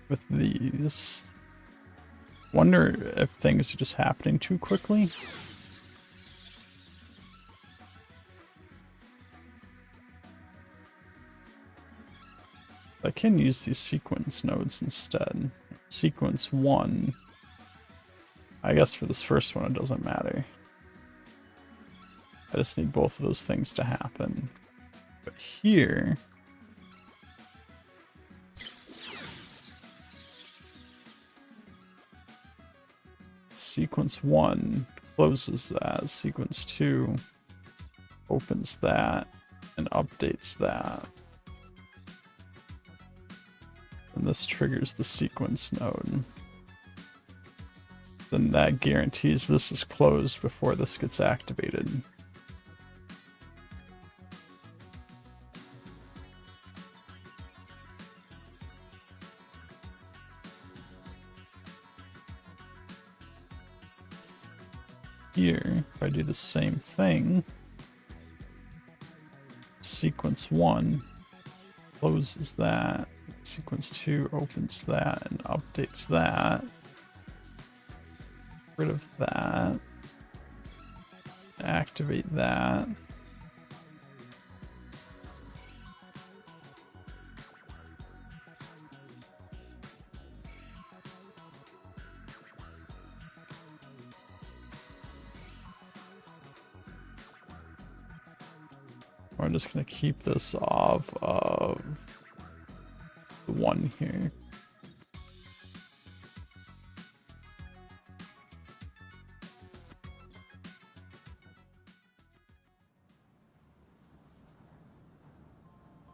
A: with these, wonder if things are just happening too quickly. I can use these sequence nodes instead. Sequence 1. I guess for this first one it doesn't matter. I just need both of those things to happen. But here, sequence 1 closes that, sequence 2 opens that and updates that. And this triggers the sequence node. Then that guarantees this is closed before this gets activated. Here, if I do the same thing, sequence 1 closes that, sequence 2 opens that and updates that. Get rid of that, activate that. I'm just going to keep this off of the 1 here.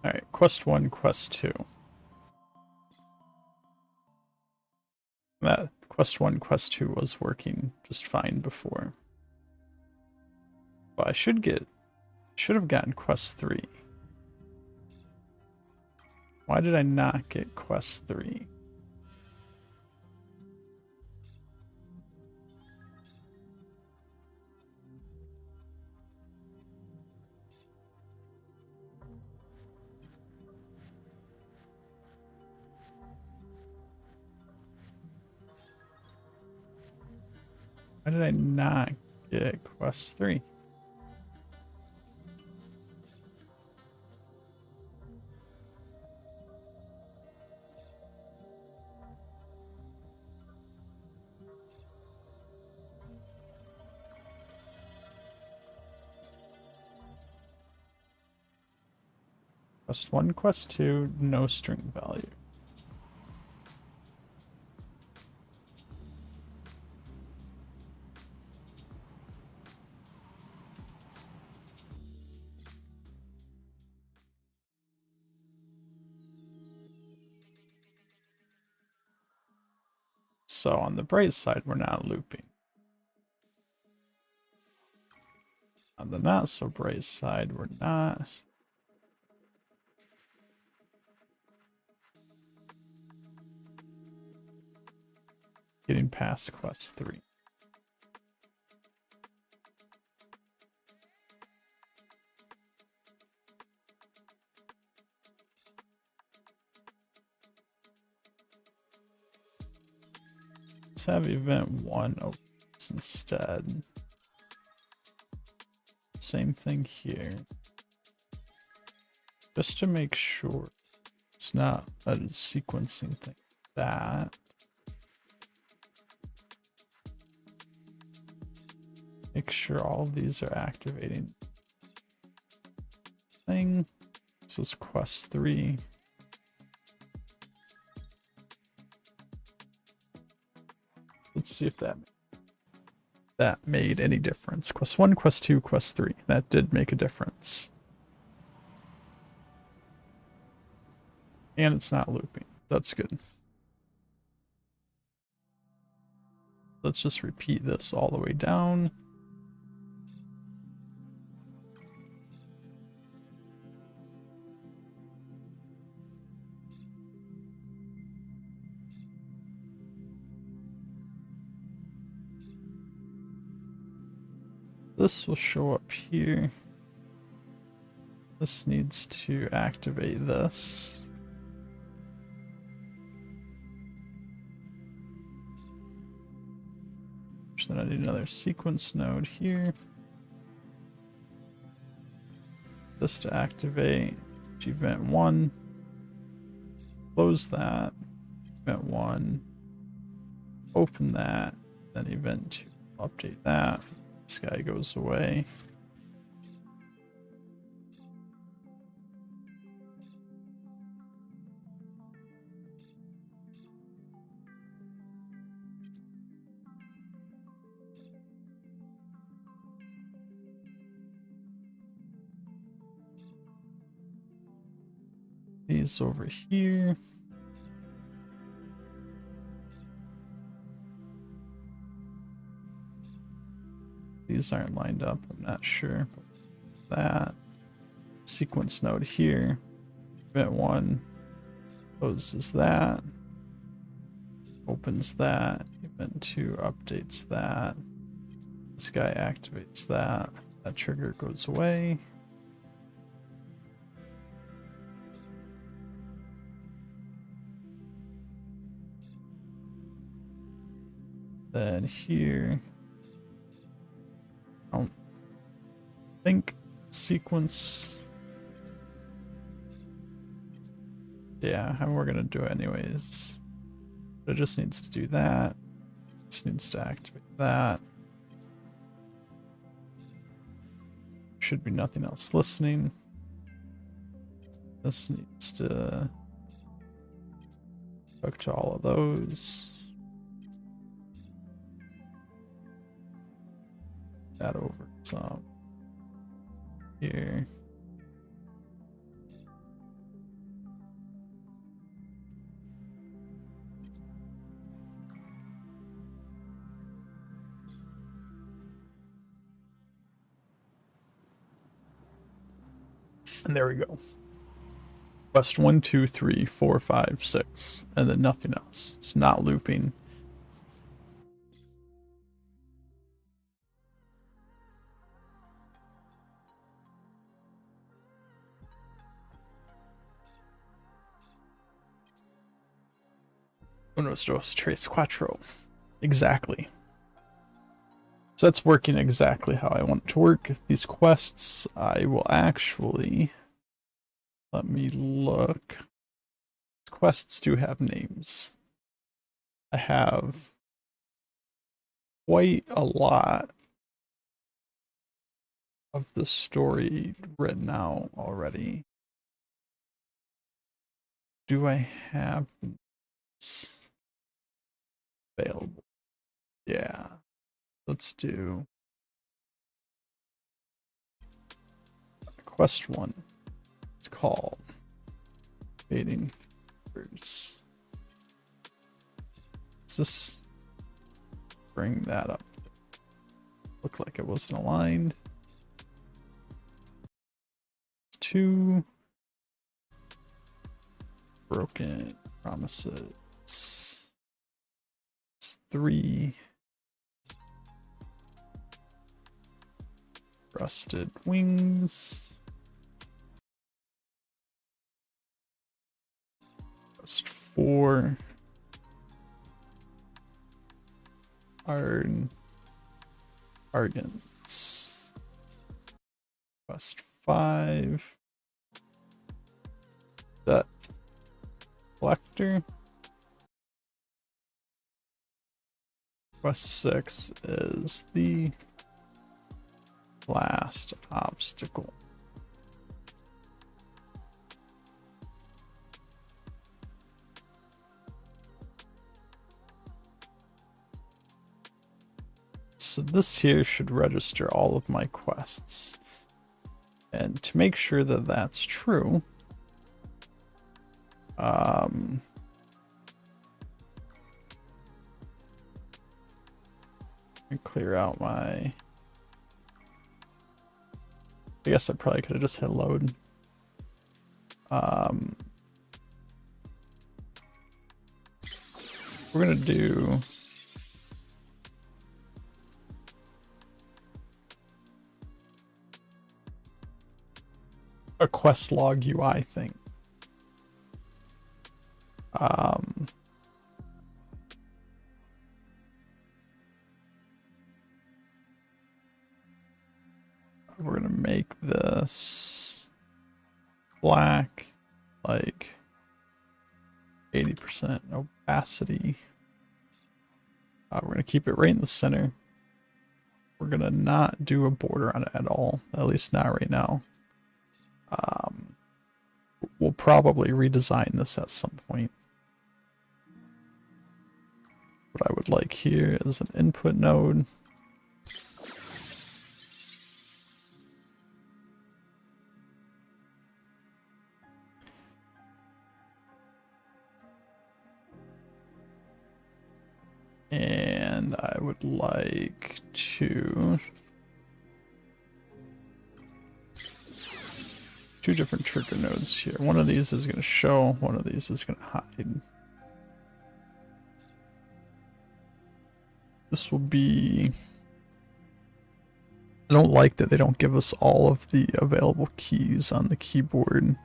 A: Alright, quest 1, quest 2. That quest 1, quest 2 was working just fine before. But I should have gotten quest 3. Why did I not get quest 3? Why did I not get quest 3? Quest 1, quest 2, no string value. So on the bright side, we're not looping. On the not so bright side, we're not. Getting past quest 3. Let's have event 1 opens instead. Same thing here. Just to make sure it's not a sequencing thing. That. Make sure all of these are activating. Thing. This is quest 3. Let's see if that made any difference. Quest 1, quest 2, quest 3. That did make a difference. And it's not looping. That's good. Let's just repeat this all the way down. This will show up here. This needs to activate this. Then I need another sequence node here. This to activate event 1. Close that. Event 1. Open that. Then event 2. Update that. This guy goes away. these over here. These aren't lined up, I'm not sure. That sequence node here, event 1 closes that, opens that, event 2 updates that, this guy activates that, that trigger goes away. Then here, I don't think sequence. Yeah, and we're gonna do it anyways. But it just needs to do that. This needs to activate that. Should be nothing else listening. This needs to hook to all of those. That over some here. And there we go. Quest 1, 2, 3, 4, 5, 6, and then nothing else. It's not looping. Unos, dos, tres, cuatro. Exactly. So that's working exactly how I want it to work. These quests, I will actually... Let me look. Quests do have names. I have quite a lot of the story written out already. Do I have this available? Yeah. Let's do quest 1. It's called Fading Fingers. Does this bring that up? Looked like it wasn't aligned. 2 broken promises. 3 rusted wings. Quest 4 Argants. Quest 5 that collector. Quest 6 is the last obstacle. So this here should register all of my quests. And to make sure that that's true, clear out my... I guess I probably could have just hit load. We're gonna do a quest log UI thing. We're gonna make this black, like 80% opacity. We're gonna keep it right in the center. We're gonna not do a border on it at all, at least not right now. We'll probably redesign this at some point. What I would like here is an input node. And I would like to... two different trigger nodes here. One of these is going to show, one of these is going to hide. This will be... I don't like that they don't give us all of the available keys on the keyboard.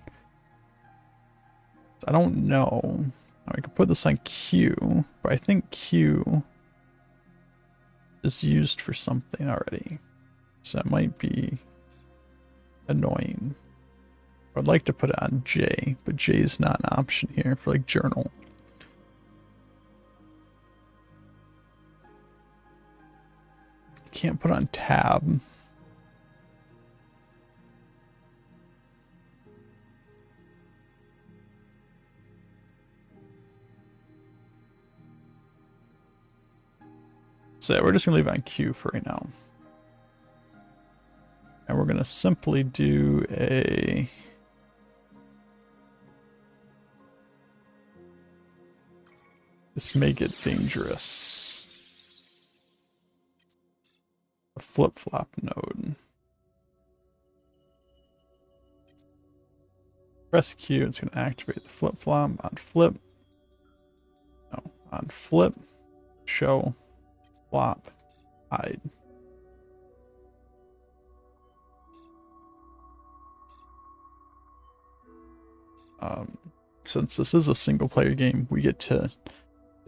A: I don't know. I can put this on Q, but I think Q is used for something already. So that might be annoying. I'd like to put it on J, but J is not an option here for like journal. Can't put on tab. So yeah, we're just gonna leave it on Q for right now. And we're gonna simply do a this may get dangerous. A flip-flop node. Press Q, it's gonna activate the flip-flop on flip. No, on flip, show, flop, hide. Since this is a single player game, we get to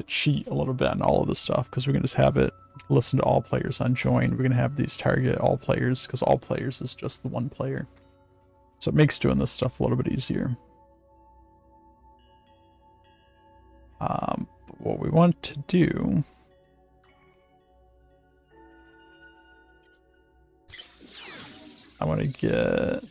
A: cheat a little bit on all of this stuff because we're gonna just have it listen to all players on join. We're gonna have these target all players because all players is just the one player. So it makes doing this stuff a little bit easier. But what we want to do I want to get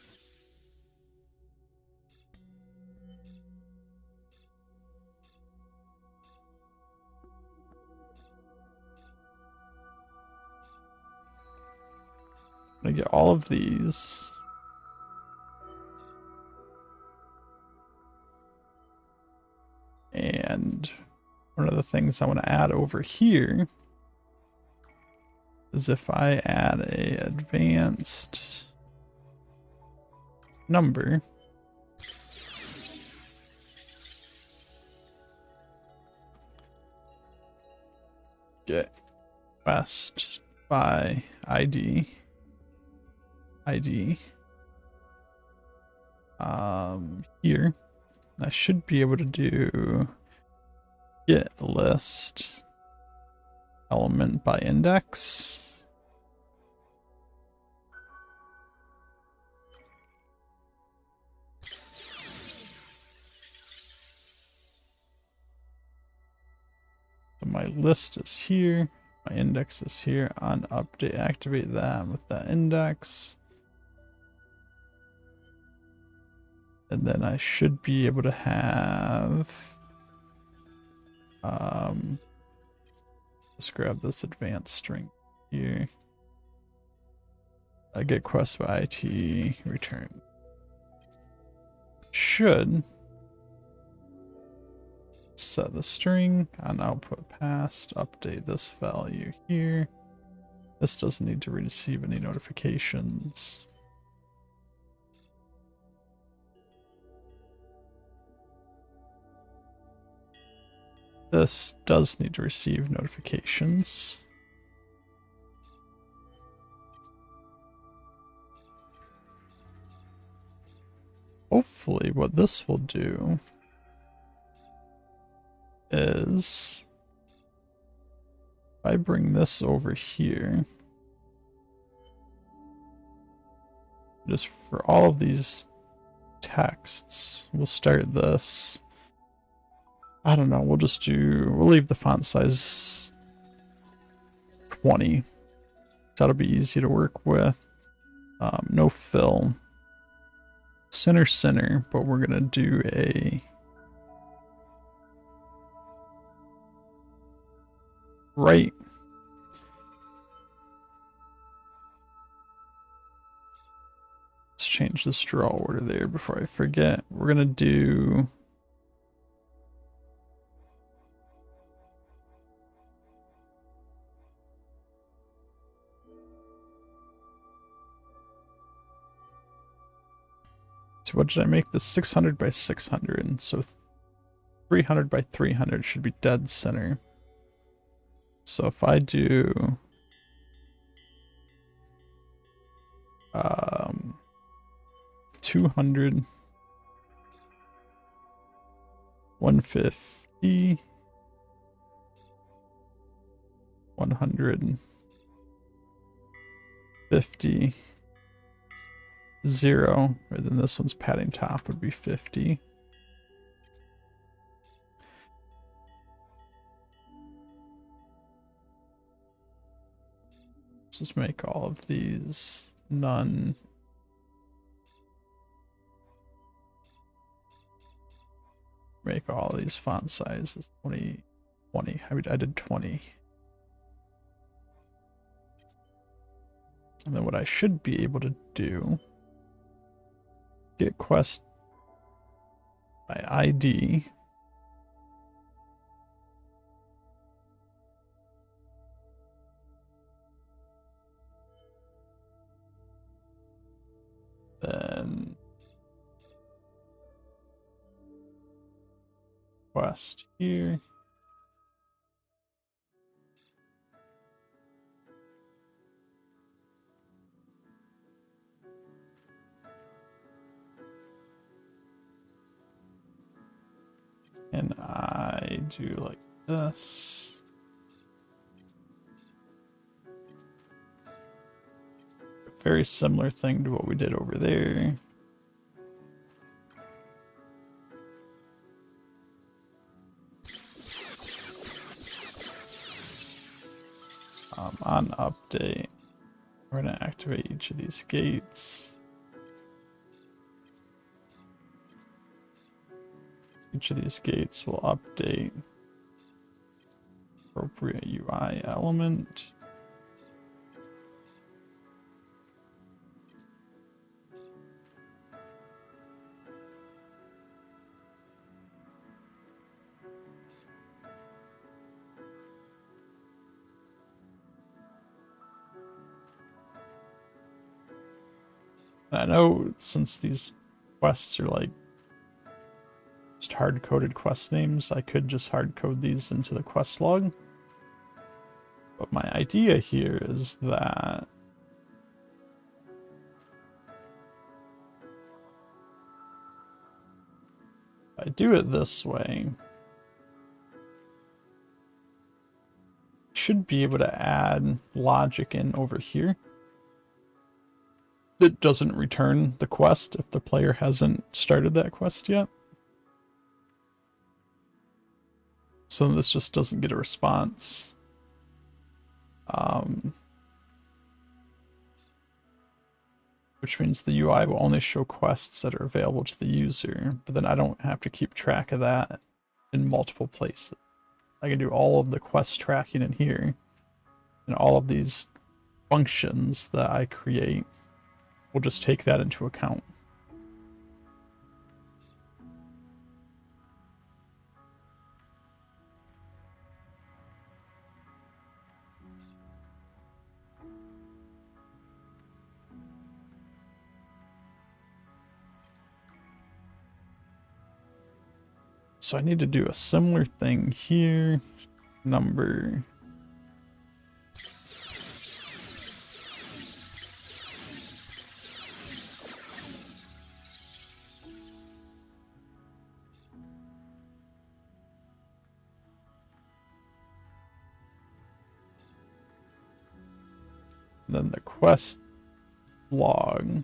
A: all of these. And one of the things I want to add over here is if I add a advanced number, get request by ID. Here I should be able to do get list element by index. So my list is here, my index is here. On update, activate that with that index. And then I should be able to have, let's grab this advanced string here. I get quest by IT return. Should set the string on output past, update this value here. This doesn't need to receive any notifications. This does need to receive notifications. Hopefully what this will do is if I bring this over here, just for all of these texts, we'll start this. I don't know, we'll leave the font size 20. That'll be easy to work with. No fill. Center, but we're gonna do a right. Let's change this draw order there before I forget. We're gonna do So what did I make this? 600 by 600. So 300 by 300 should be dead center. So if I do 200, 150, 150, 0, or then this one's padding top would be 50. Let's just make all of these none. Make all of these font sizes 20, 20. I did 20. And then what I should be able to do, get quest by ID. Then quest here. And I do like this. A very similar thing to what we did over there. On update, we're going to activate each of these gates. Each of these gates will update appropriate UI element. And I know since these quests are like just hard-coded quest names, I could just hard-code these into the quest log. But my idea here is that if I do it this way, I should be able to add logic in over here that doesn't return the quest if the player hasn't started that quest yet. So this just doesn't get a response. Which means the UI will only show quests that are available to the user, but then I don't have to keep track of that in multiple places. I can do all of the quest tracking in here, and all of these functions that I create will just take that into account. So I need to do a similar thing here. Number. Then the quest log.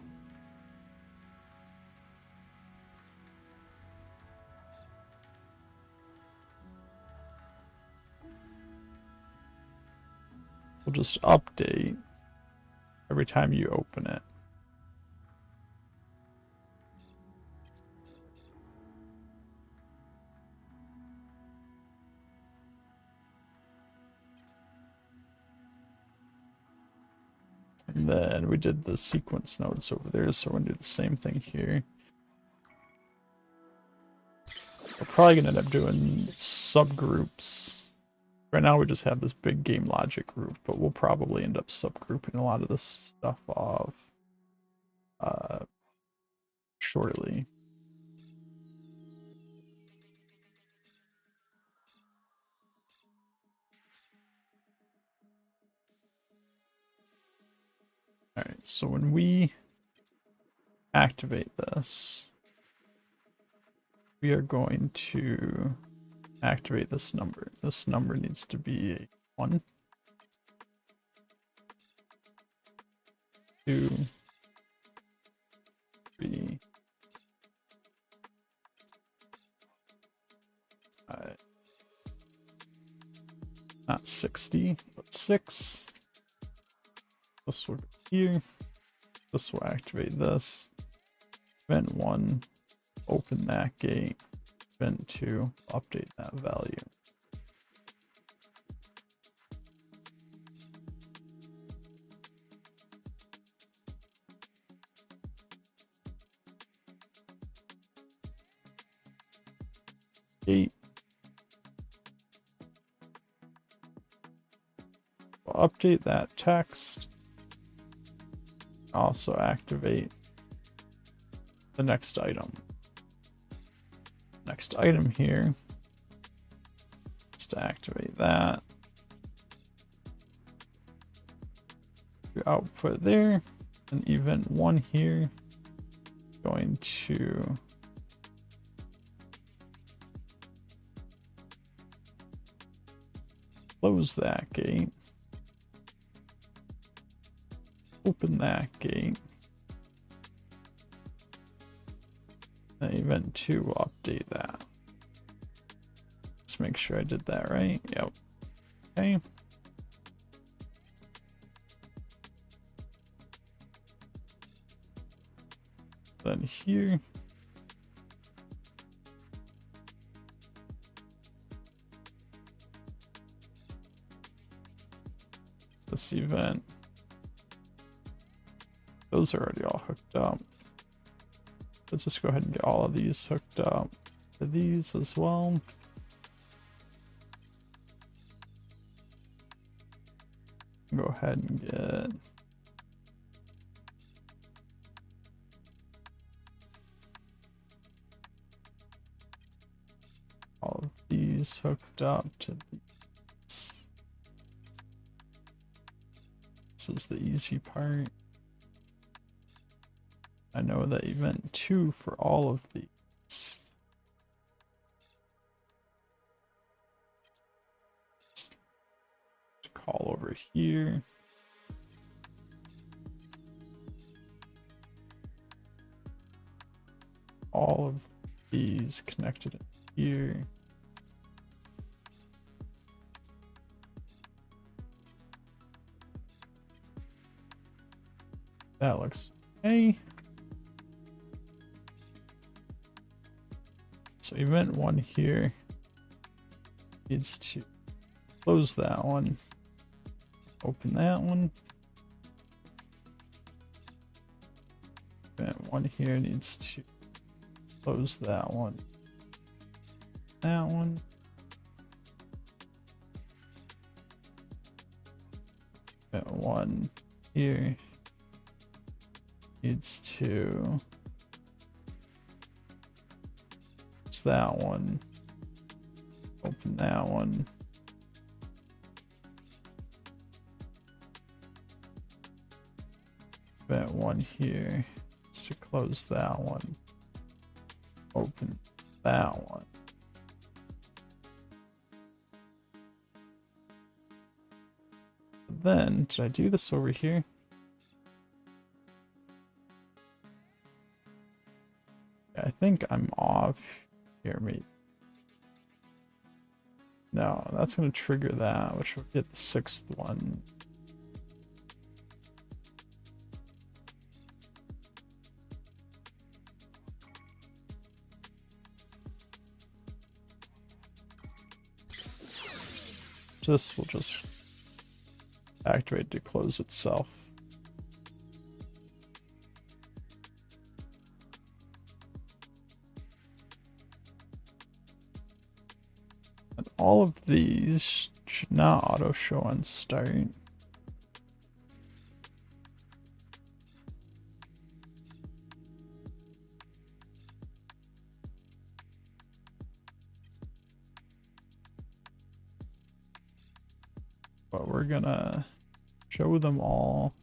A: Will just update every time you open it. And then we did the sequence nodes over there, so we're going to do the same thing here. We're probably going to end up doing subgroups. Right now we just have this big game logic group, but we'll probably end up subgrouping a lot of this stuff off. shortly. Alright, so when we activate this, we are going to activate this number. This number needs to be a 1, 2, 3, 5, not 60, but 6. This will go here. This will activate this. Event 1, open that gate. Event 2, update that value. Gate. We'll update that text. Also activate the next item. Next item here is to activate that. Your output there, and event 1 here, going to close that gate. Open that gate. And event 2 will update that. Let's make sure I did that right. Yep. Okay. Then here. This event. Those are already all hooked up. Let's just go ahead and get all of these hooked up to these as well. Go ahead and get all of these hooked up to these. This is the easy part. I know that event 2 for all of these. Call over here. All of these connected in here. That looks okay. So event 1 here needs to close that one, open that one. Event 1 here needs to close that one, that one. Event 1 here needs to close that one, open that one. Event 1 here is to close that one, open that one. Then, did I do this over here? I think I'm off here, maybe. No, that's going to trigger that, which will get the 6th one. This will just activate to close itself. And all of these should not auto show on start. but we're gonna show them all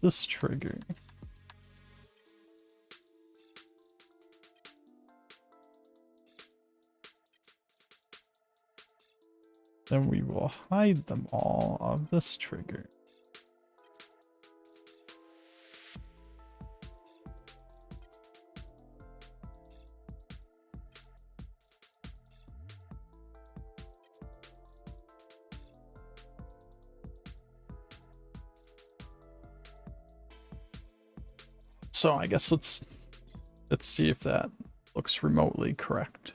A: this trigger. Then we will hide them all of this trigger. So I guess let's see if that looks remotely correct.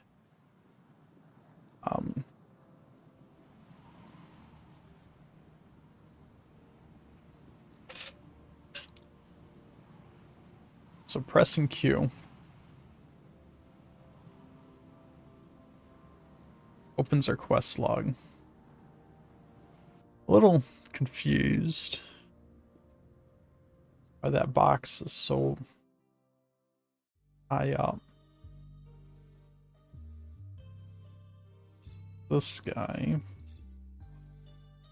A: So pressing Q opens our quest log. A little confused why that box is so high up. This guy.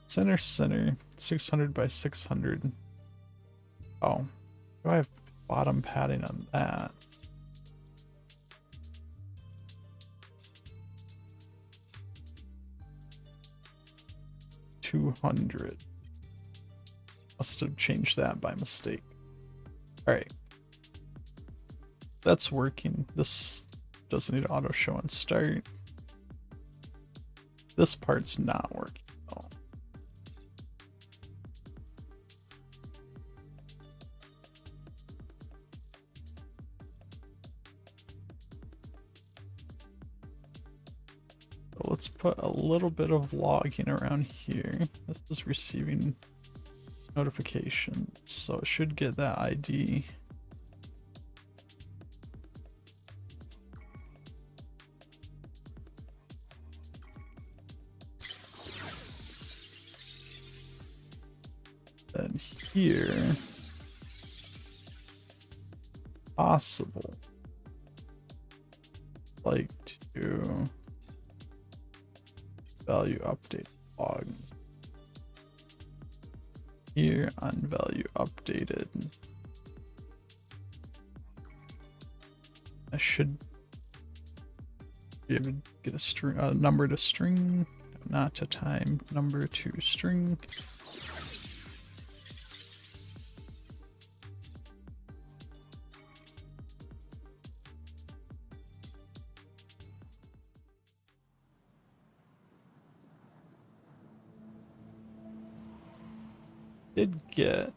A: Center, 600 by 600. Oh, do I have bottom padding on that? $200. Must have changed that by mistake. Alright. That's working. This doesn't need auto show and start. This part's not working though. So let's put a little bit of logging around here. This is receiving notifications, so it should get that ID. Then here, possible, like to value update log. Here on value updated, I should be able to get a string, a number to string, not to time, number to string. Did get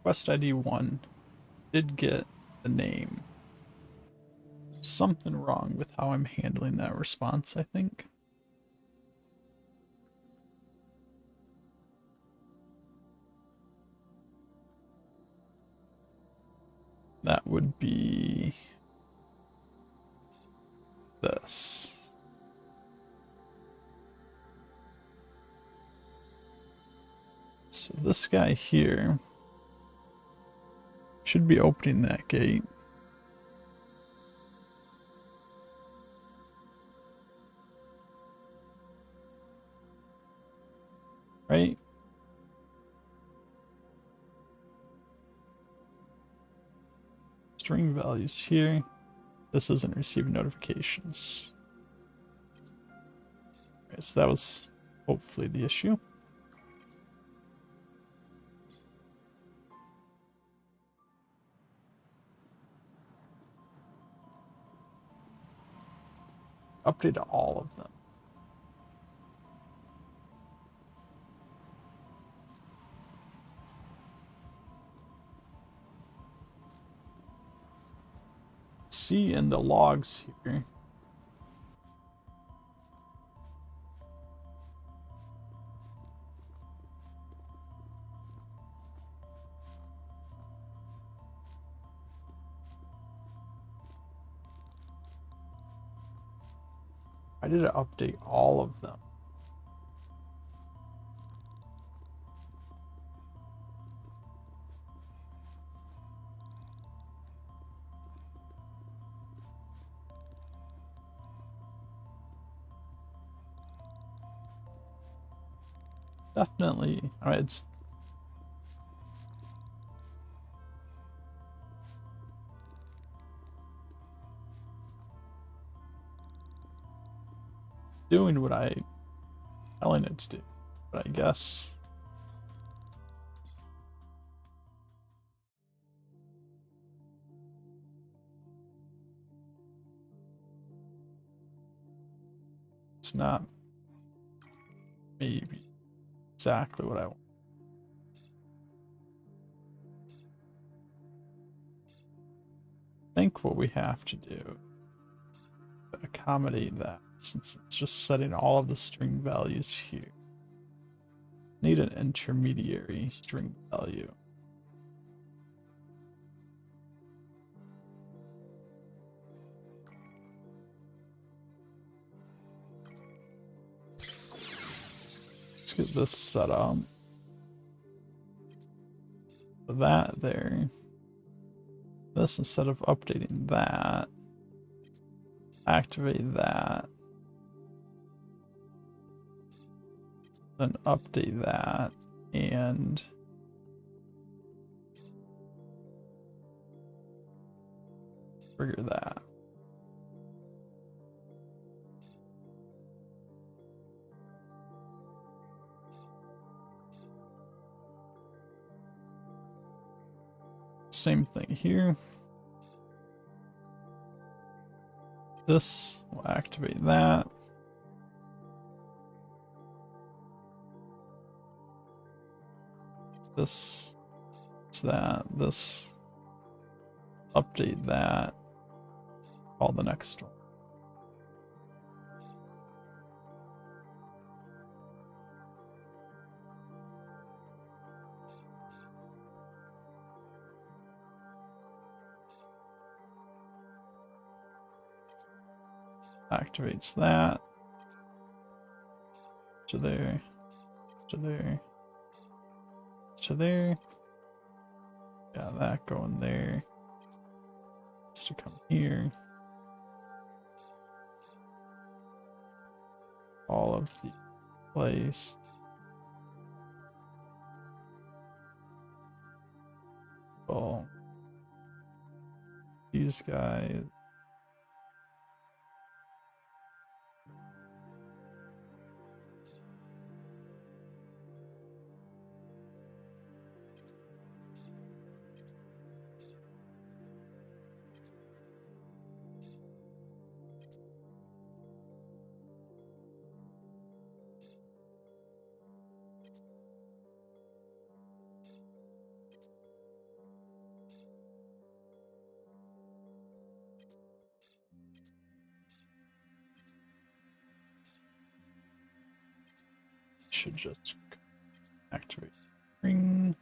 A: quest ID 1, did get the name. Something wrong with how I'm handling that response, I think. That would be this. So this guy here should be opening that gate. Right? String values here. This isn't receiving notifications. Okay, so that was hopefully the issue. Update all of them. See in the logs here. I did it update all of them. definitely, I mean, it's doing what I telling it to do, but I guess it's not maybe exactly what I want. I think what we have to do to accommodate that, since it's just setting all of the string values here, need an intermediary string value. Let's get this set up. That there. This, instead of updating that, activate that, then update that, and trigger that. Same thing here. This will activate that. This is that. This, update that. Call the next one. Activates that. To there. To there. To there. Yeah, that going there. It's to come here. All of the place. Well, these guys. Should just activate ring.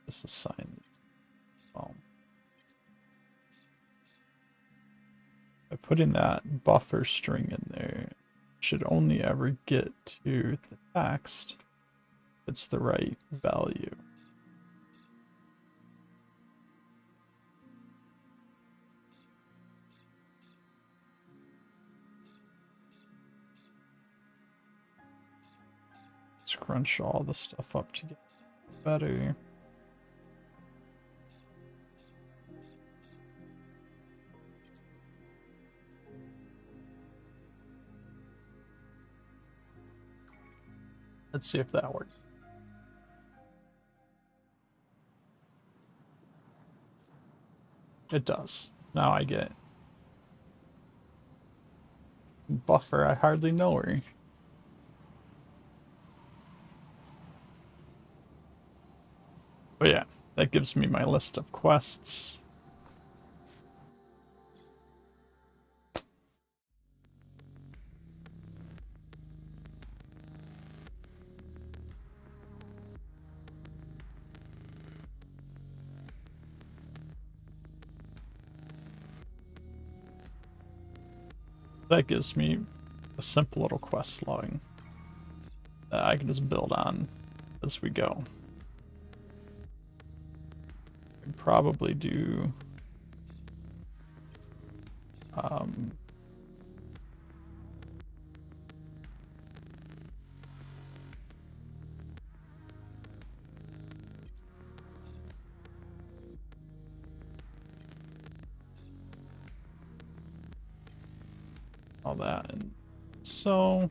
A: Just assign by putting that buffer string in there, should only ever get to the text if it's the right value. Let's crunch all the stuff up to get better. Let's see if that works. It does. Now I get buffer. I hardly know her. But yeah, that gives me my list of quests. That gives me a simple little quest log that I can just build on as we go. I can probably do Um, all that, and so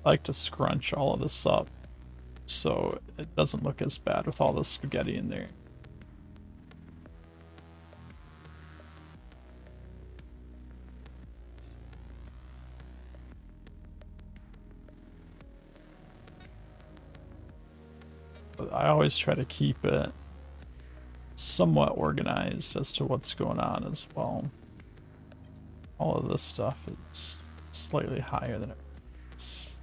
A: I like to scrunch all of this up so it doesn't look as bad with all the spaghetti in there. But I always try to keep it somewhat organized as to what's going on as well. All of this stuff is slightly higher than it is.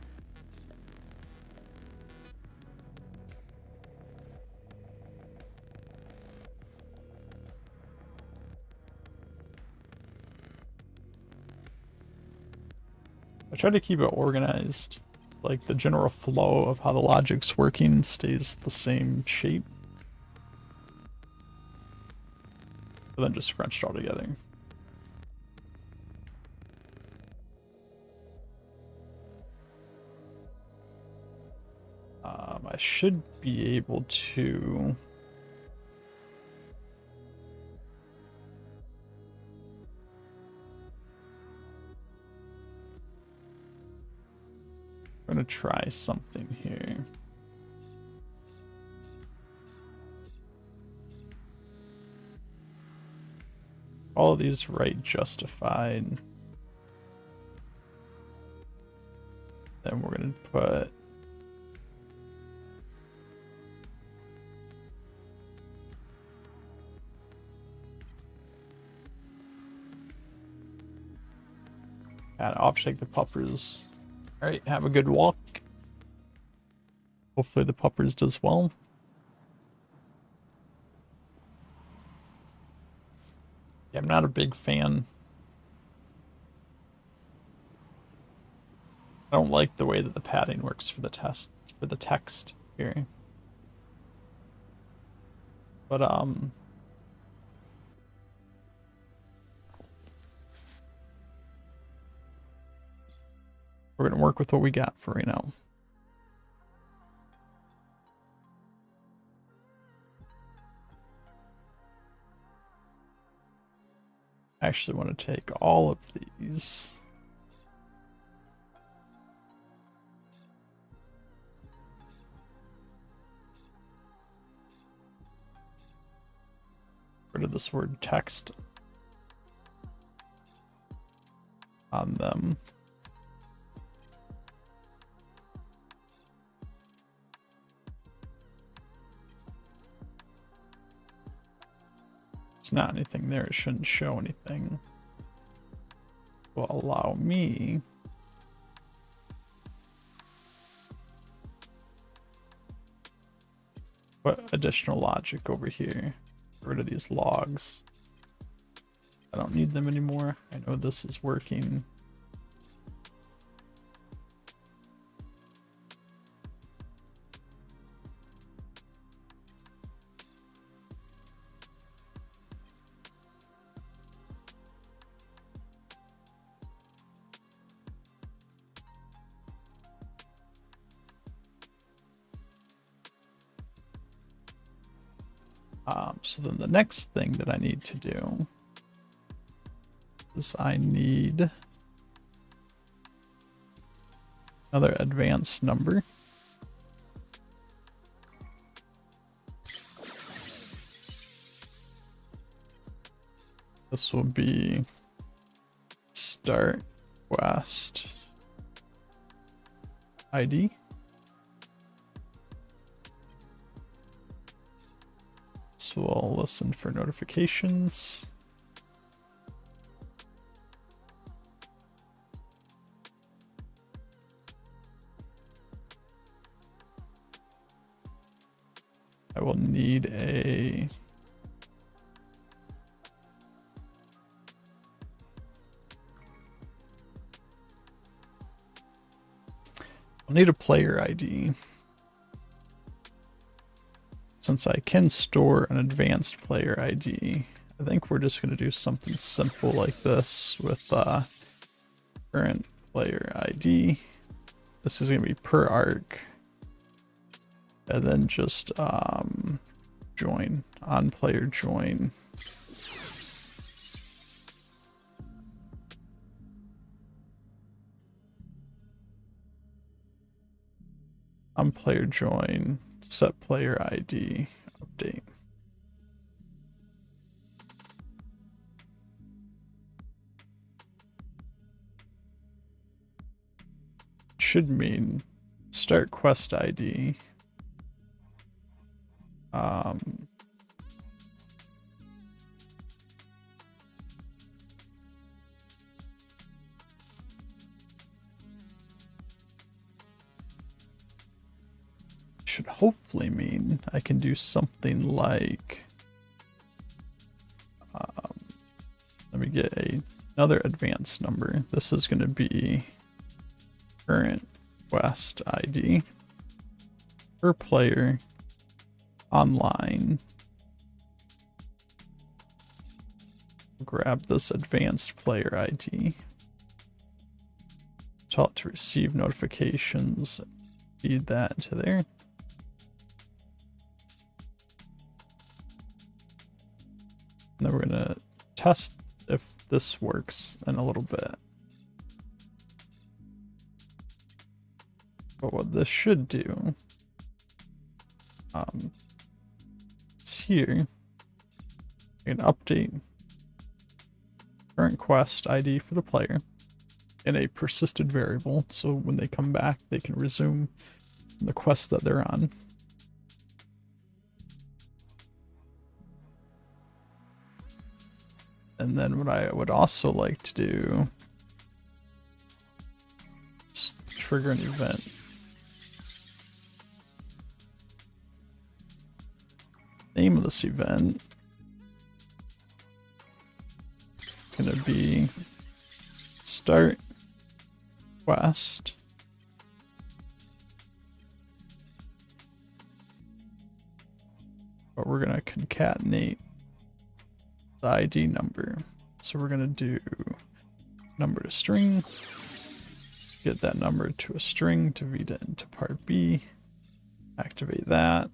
A: I try to keep it organized. Like the general flow of how the logic's working stays the same shape. But then just scrunched all together. I should be able to... I'm gonna try something here. All of these right justified. Then we're gonna put and I'll take the puppers. Alright, have a good walk. Hopefully the puppers does well. Yeah, I'm not a big fan. I don't like the way that the padding works for the text here. But we're gonna work with what we got for right now. I actually want to take all of these. Rid of this word text on them. There's not anything there, it shouldn't show anything. Will allow me put additional logic over here. Get rid of these logs. I don't need them anymore. I know this is working. So then the next thing that I need to do is I need another advanced number. This will be start quest ID. So we'll listen for notifications. I will need a I'll need a player ID. since I can store an advanced player ID, I think we're just going to do something simple like this with current player ID. This is going to be per arc. And then just join, on player join. On player join, set player ID, update. Should mean start quest ID. Should hopefully mean I can do something like, let me get another advanced number. This is going to be current quest ID per player online. Grab this advanced player ID. Tell it to receive notifications. Feed that into there. And then we're gonna test if this works in a little bit. But what this should do is here, you can update current quest ID for the player in a persisted variable, so when they come back they can resume the quest that they're on. And then what I would also like to do is trigger an event. Name of this event is going to be start quest but we're going to concatenate the ID number. So we're going to do number to string, get that number to a string to feed it into part B, activate that.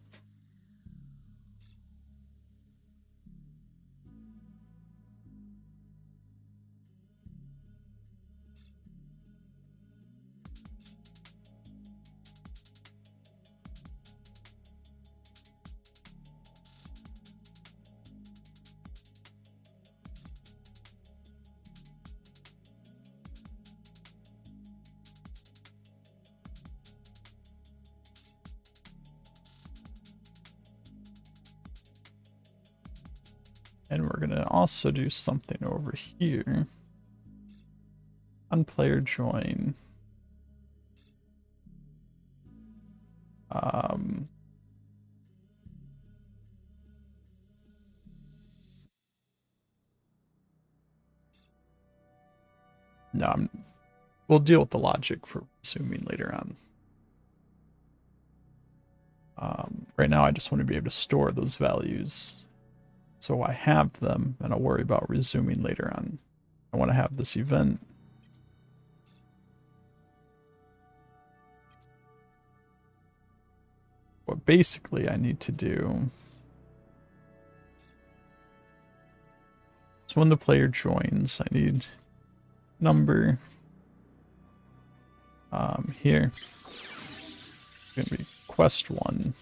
A: And we're going to also do something over here on player join. No, we'll deal with the logic for resuming later on. Right now I just want to be able to store those values so I have them, and I'll worry about resuming later on. I want to have this event. What basically I need to do is when the player joins, I need number here. It's going to be quest 1.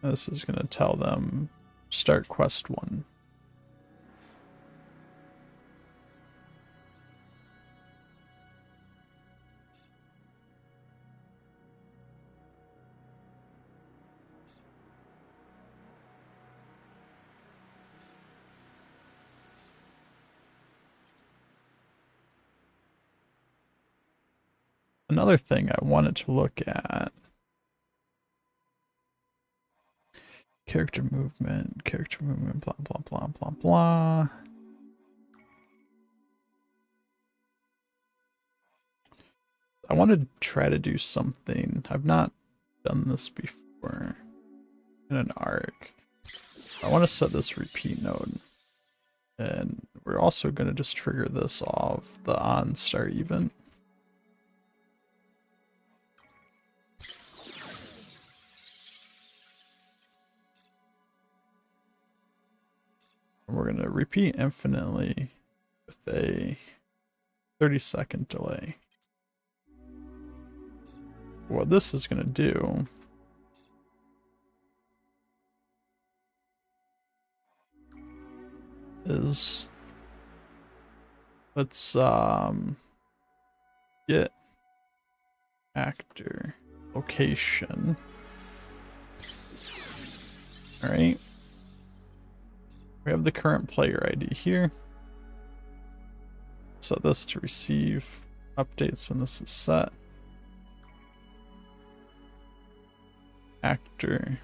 A: This is going to tell them start quest 1. Another thing I wanted to look at, character movement, blah, blah, blah, blah, blah. I I want to try to do something. I've not done this before in an arc. I want to set this repeat node. And we're also going to just trigger this off the on start event. And we're going to repeat infinitely with a 30-second delay. What this is going to do is let's get actor location. All right. We have the current player ID here. Set this to receive updates when this is set. Actor.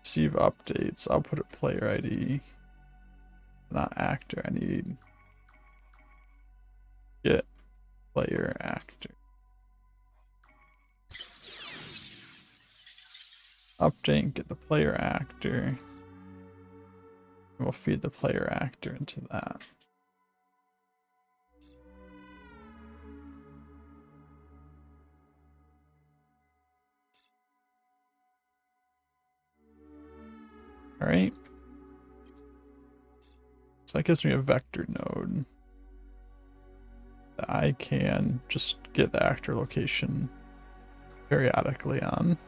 A: Receive updates. I'll put a player ID, not actor. I need get player actor. Update, get the player actor. We'll feed the player actor into that. All right. So that gives me a vector node that I can just get the actor location periodically on.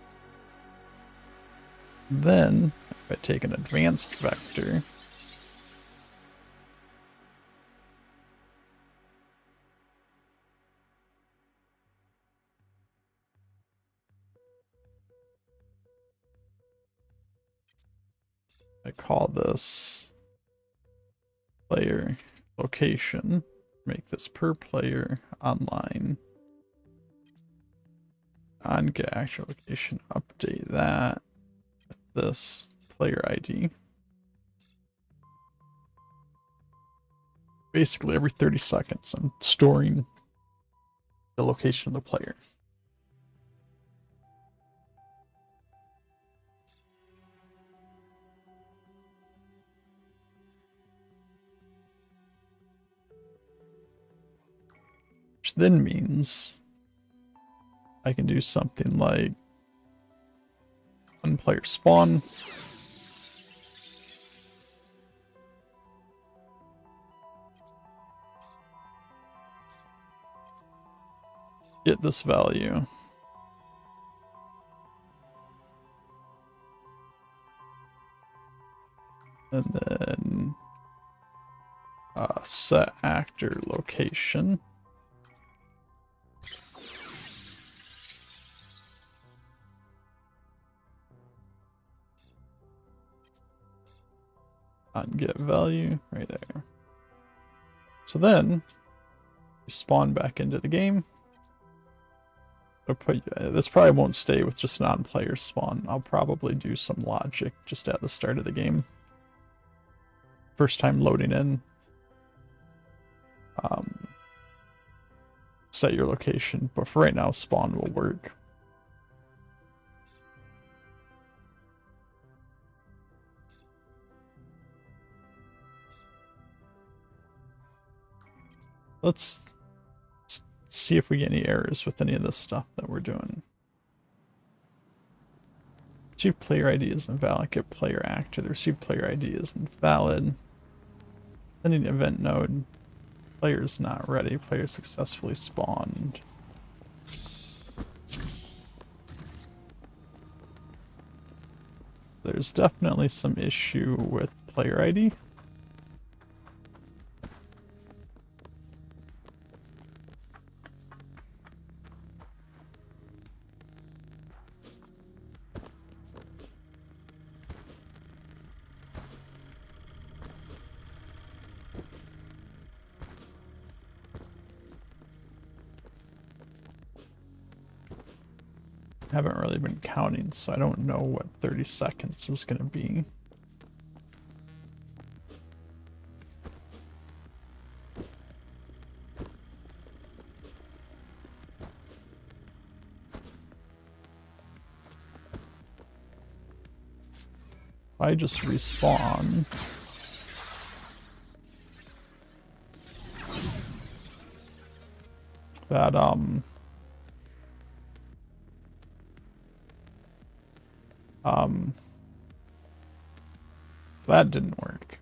A: Then, if I take an advanced vector, I call this player location, make this per player online, on get actor location, update that with this player ID. Basically every 30 seconds I'm storing the location of the player. Which then means I can do something like unplayer spawn, get this value, and then set actor location. On get value right there. So then you spawn back into the game. I'll put, this probably won't stay with just non-player spawn. I'll probably do some logic just at the start of the game. First time loading in. Set your location, but for right now, spawn will work. Let's see if we get any errors with any of this stuff that we're doing. Received player ID is invalid. Get player actor. The received player ID is invalid. Sending event node. Player is not ready. Player successfully spawned. There's definitely some issue with player ID. haven't really been counting, so I don't know what 30 seconds is going to be. I just respawn. That, that didn't work.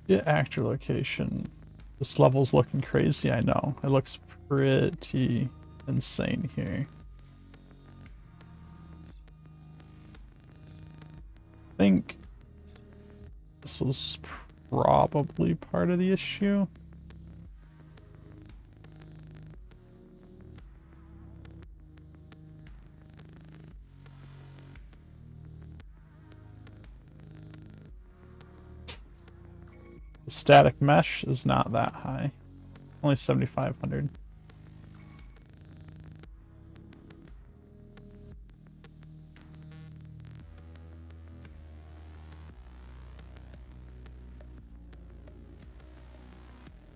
A: Get actor location. This level's looking crazy, I know. It looks pretty insane here. I think this was probably part of the issue. The static mesh is not that high. Only 7,500.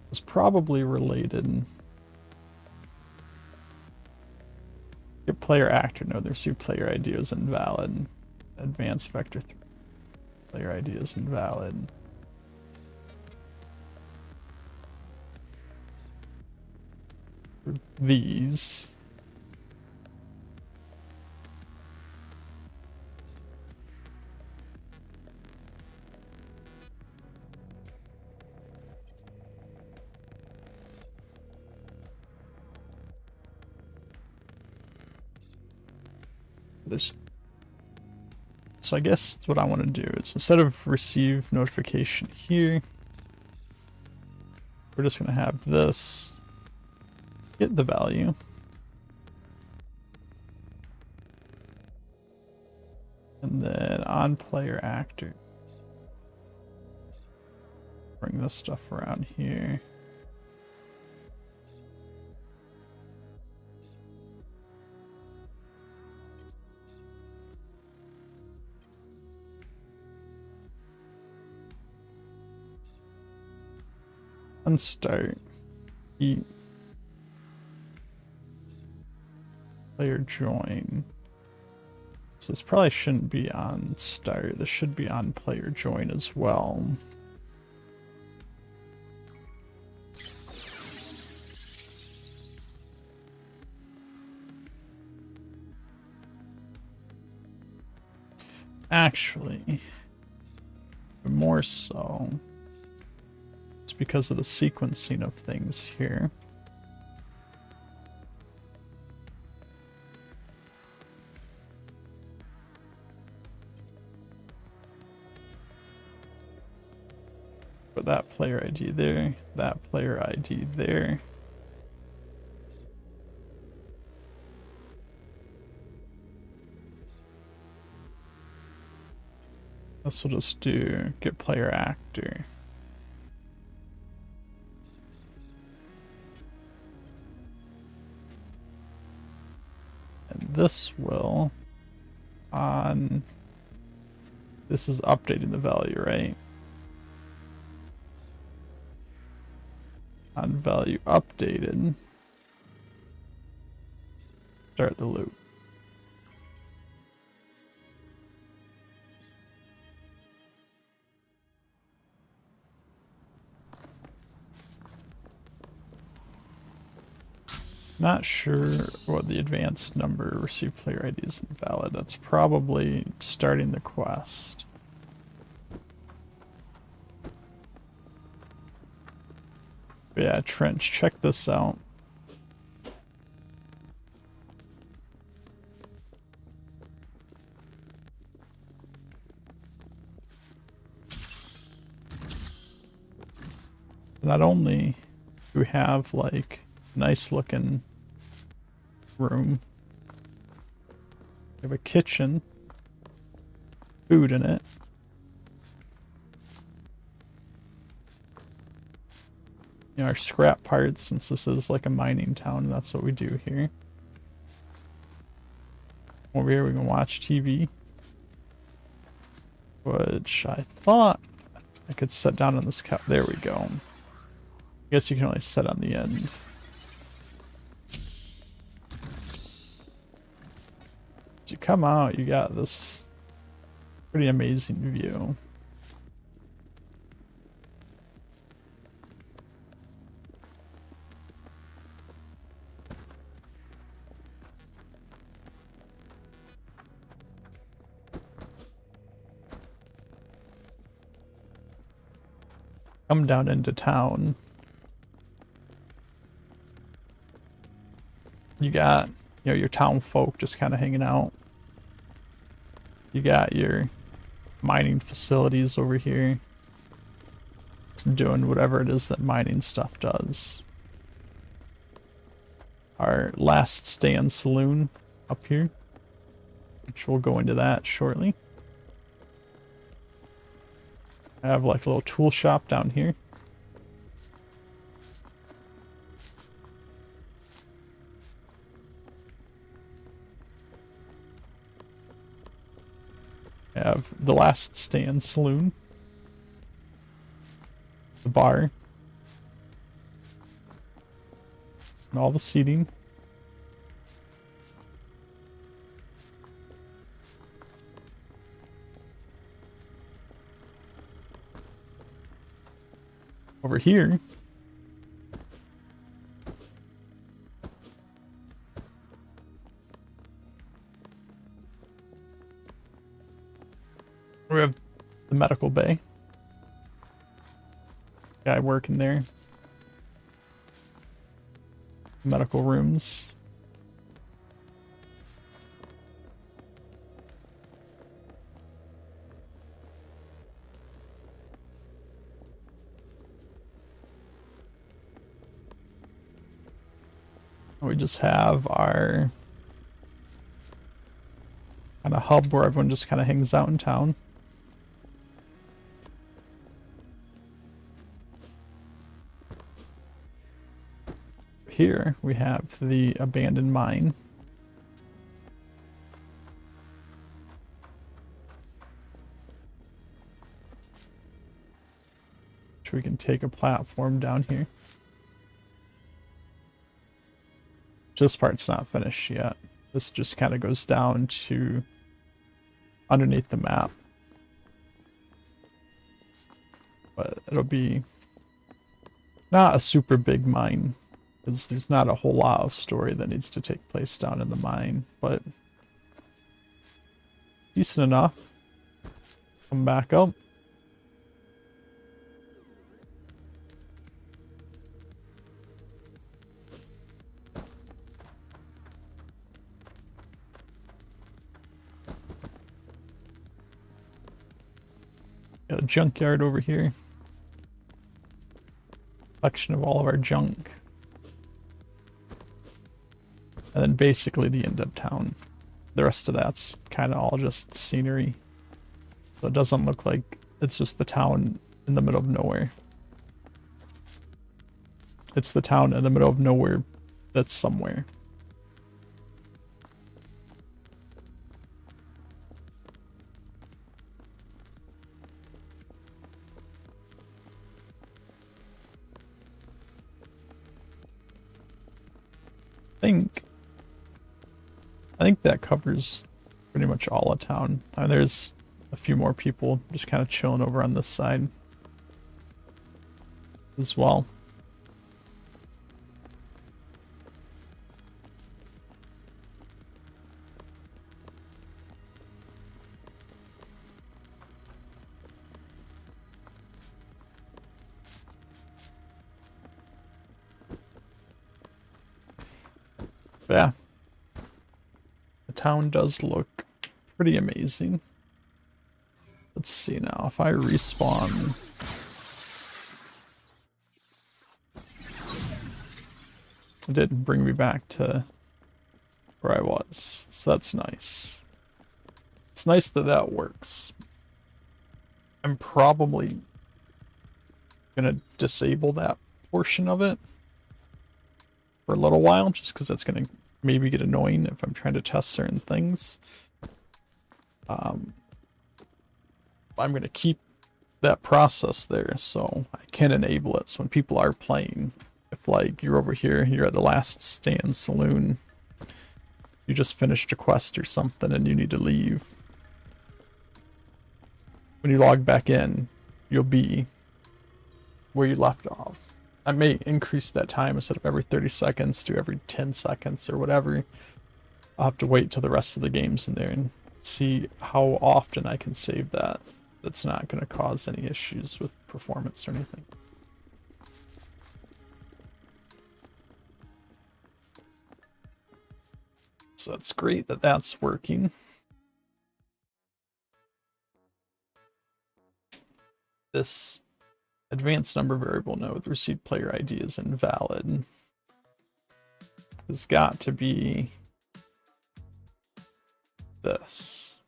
A: It's probably related. Get player actor. No, their suit player ID is invalid. Advanced vector 3. Player ID is invalid. These. So I guess what I want to do is, instead of receive notification here, we're just going to have this get the value. And then on player actor, bring this stuff around here. And start. Eat. Player join. So this probably shouldn't be on start. This should be on player join as well. Actually, more so, it's because of the sequencing of things here. Put that player ID there, that player ID there. This will just do get player actor. And this will on, this is updating the value, right? On value updated, start the loop. Not sure what the advanced number received player ID is invalid. That's probably starting the quest. But yeah, Trench, check this out. Not only do we have like nice looking room, we have a kitchen, food in it. You know, our scrap parts, since this is like a mining town, that's what we do here. Over here we can watch TV, which I thought I could set down on this couch. There we go. I guess you can only set on the end. As you come out, you got this pretty amazing view. Come down into town. You got, you know, your town folk just kind of hanging out. You got your mining facilities over here. Just doing whatever it is that mining stuff does. Our last stand saloon up here, which we'll go into that shortly. I have like a little tool shop down here. I have the last stand saloon. The bar. And all the seating. Over here, we have the medical bay. Guy working there. Medical rooms. We just have our kind of hub where everyone just kind of hangs out in town. Here we have the abandoned mine. Which we can take a platform down here. This part's not finished yet. This just kind of goes down to underneath the map. But it'll be not a super big mine, because there's not a whole lot of story that needs to take place down in the mine, but decent enough. Come back up. Got a junkyard over here. Collection of all of our junk. And then basically the end of town. The rest of that's kind of all just scenery. So it doesn't look like it's just the town in the middle of nowhere. It's the town in the middle of nowhere that's somewhere. I think that covers pretty much all of town. There's a few more people just kind of chilling over on this side as well. But yeah. The town does look pretty amazing. Let's see now, if I respawn. It didn't bring me back to where I was, so that's nice. It's nice that that works. I'm probably gonna disable that portion of it for a little while, just because that's gonna maybe get annoying if I'm trying to test certain things. I'm gonna keep that process there so I can enable it. So when people are playing, if like you're over here, you're at the Last Stand Saloon, you just finished a quest or something and you need to leave, when you log back in, you'll be where you left off. I may increase that time instead of every 30 seconds to every 10 seconds or whatever. I'll have to wait till the rest of the game's in there and see how often I can save that. That's not going to cause any issues with performance or anything. So it's great that that's working. This advanced number variable node received player ID is invalid. Has got to be this.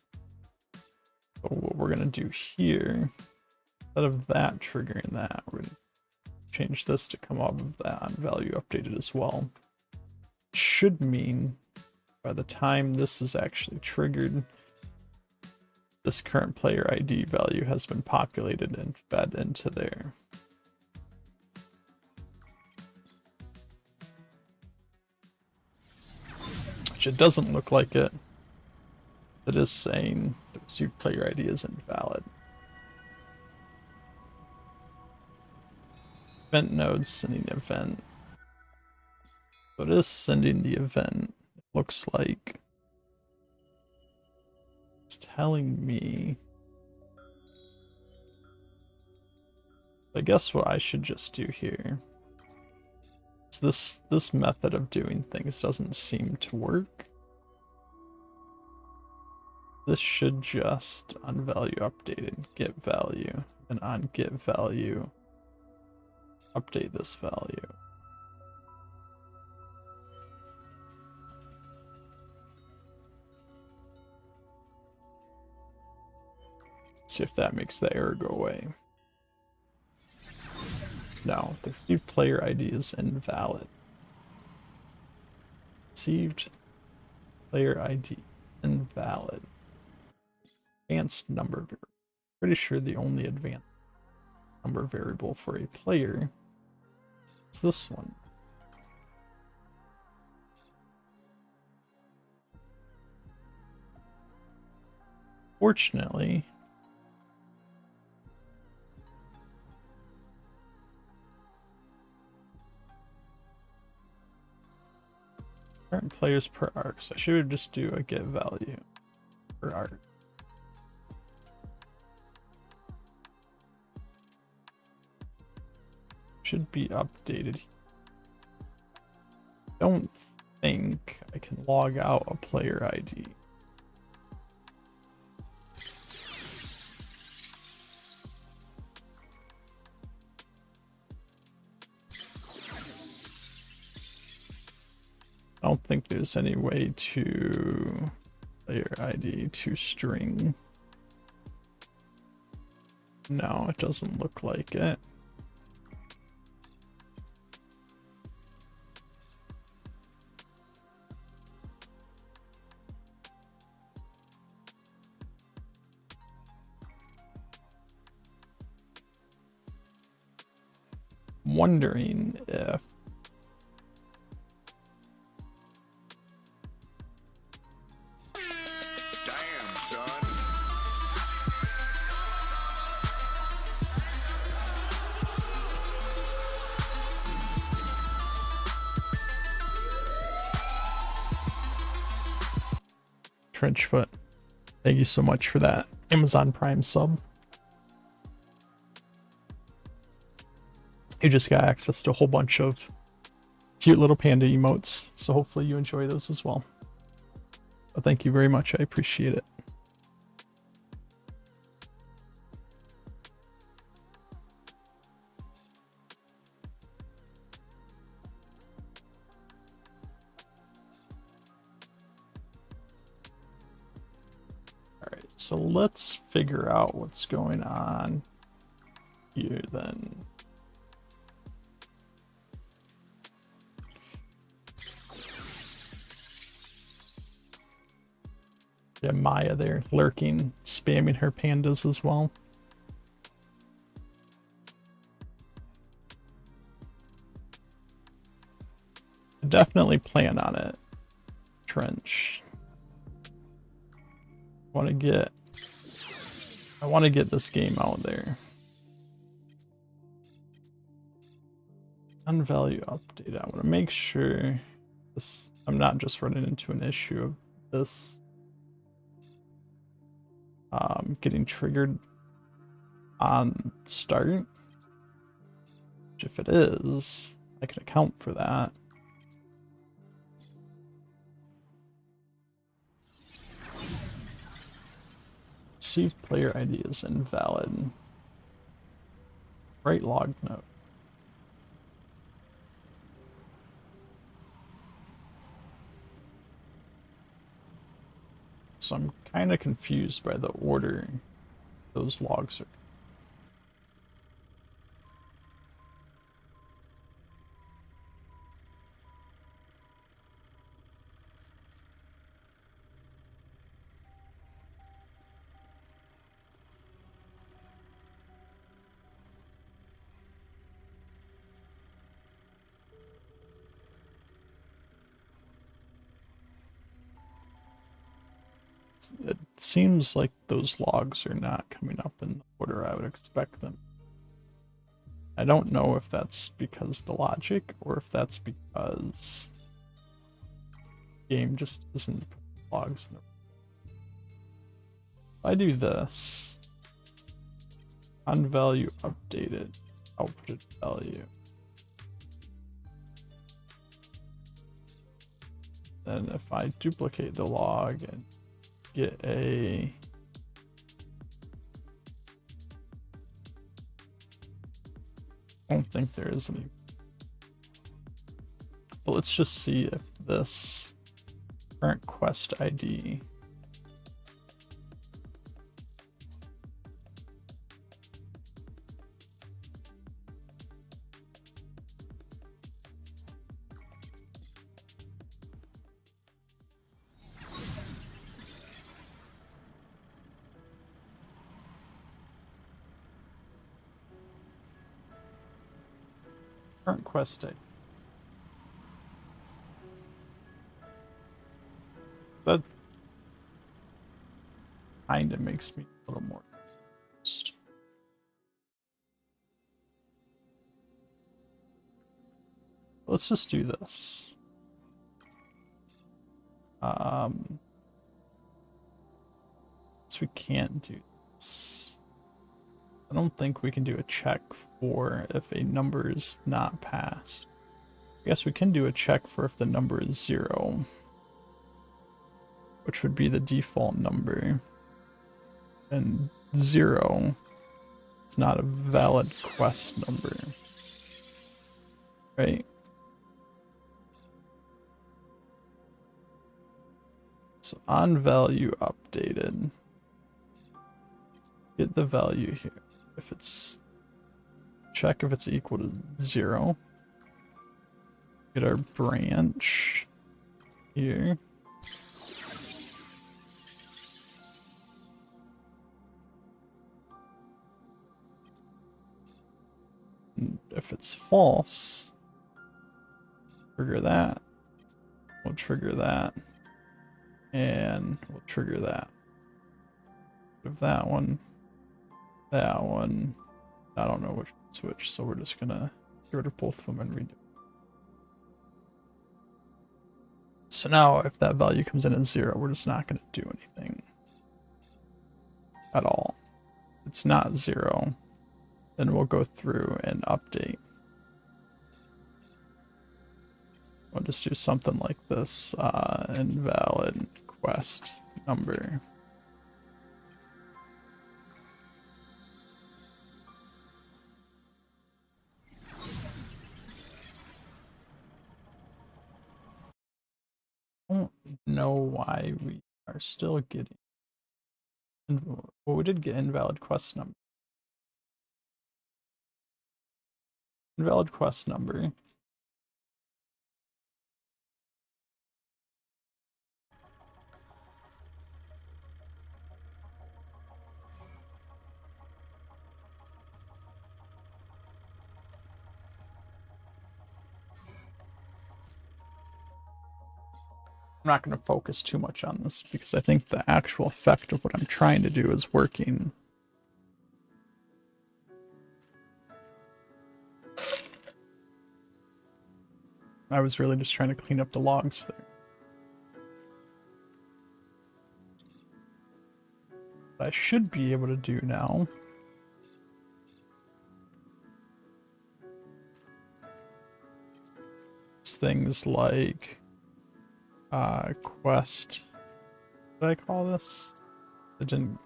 A: So what we're going to do here, instead of that triggering that, we're going to change this to come off of that on value updated as well. It should mean by the time this is actually triggered, this current player ID value has been populated and fed into there. Which it doesn't look like it. It is saying the received player ID is invalid. Event node sending event. So it is sending the event. It looks like it's telling me. I guess what I should just do here is this method of doing things doesn't seem to work. This should just on value updated get value, and on get value update this value. See if that makes the error go away. No, the received player ID is invalid. Received player ID invalid. Advanced number variable. Pretty sure the only advanced number variable for a player is this one. Fortunately, current players per arc, so I should just do a get value per arc. Should be updated. Don't think I can log out a player ID. I don't think there's any way to player ID to string. No, it doesn't look like it. I'm wondering if Trenchfoot, thank you so much for that Amazon Prime sub. You just got access to a whole bunch of cute little panda emotes, so hopefully you enjoy those as well. But thank you very much, I appreciate it. All right, So let's figure out what's going on here then. Yeah, Maya there lurking, spamming her pandas as well. Definitely plan on it, Trench. I want to get this game out there. Unvalue update. I want to make sure this, I'm not just running into an issue of this getting triggered on start. Which if it is, I can account for that. See player ID is invalid. Write log note. So I'm kind of confused by the order those logs are. It seems like those logs are not coming up in the order I would expect them. I don't know if that's because the logic or if that's because the game just isn't putting logs in the. If I do this, on value updated, output value. Then if I duplicate the log and get a I don't think there is any. But let's just see if this current quest ID current quest ID. That kind of makes me a little more confused. Let's just do this. So we can't do this. I don't think we can do a check for if a number is not passed. I guess we can do a check for if the number is 0, which would be the default number. And 0 is not a valid quest number. Right? So on value updated, get the value here. If it's, check if it's equal to 0. Get our branch here. And if it's false, trigger that. We'll trigger that. And we'll trigger that. Of that one. That one. I don't know which switch, so we're just gonna get rid of both of them and redo it. So now if that value comes in at 0, we're just not gonna do anything at all. If it's not 0, then we'll go through and update. We'll just do something like this, invalid quest number. I don't know why we are still getting Well, we did get invalid quest number. Invalid quest number. I'm not going to focus too much on this because I think the actual effect of what I'm trying to do is working. I was really just trying to clean up the logs there. What I should be able to do now is things like quest. What did I call this? It didn't.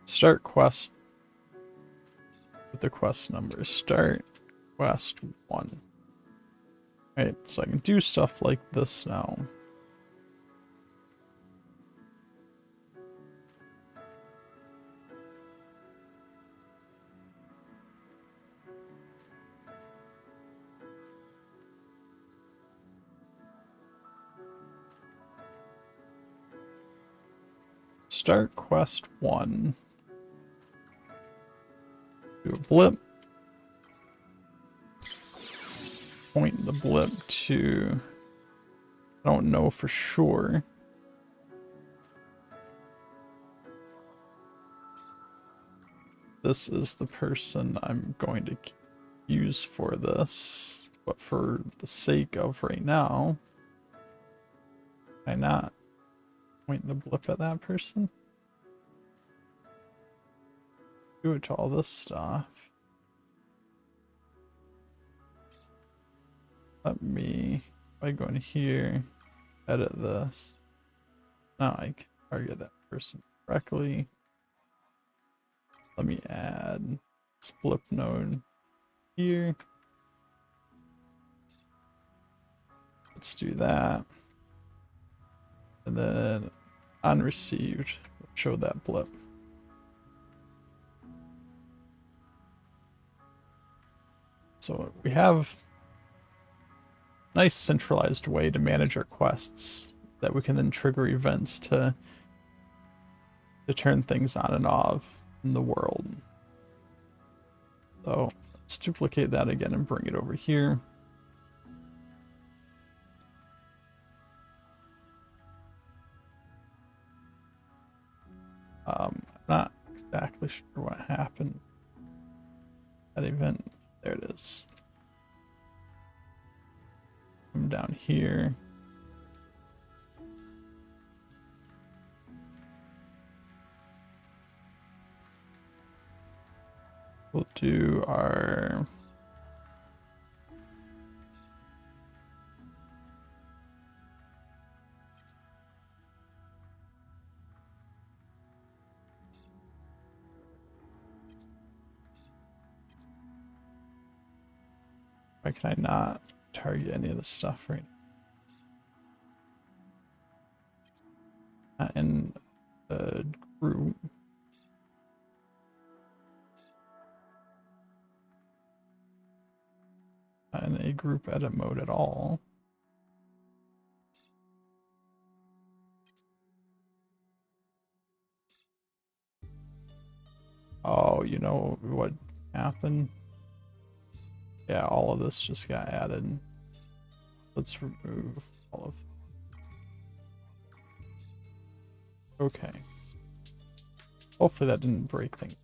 A: Start quest with the quest number. Start quest 1. Right, so I can do stuff like this now. Start quest 1. Do a blip. Point the blip to, I don't know for sure. This is the person I'm going to use for this, but for the sake of right now, can I not point the blip at that person? Do it to all this stuff. Let me, if I go in here, edit this. Now I can target that person directly. Let me add this blip node here. Let's do that. And then on received, show that blip. So we have a nice centralized way to manage our quests that we can then trigger events to turn things on and off in the world. So let's duplicate that again and bring it over here. I'm not exactly sure what happened. That event, there it is. Come down here. We'll do our why can I not target any of this stuff right now? Not in the group. Not in a group edit mode at all. Oh, you know what happened? Yeah, all of this just got added. Let's remove all of. Okay. Hopefully that didn't break things.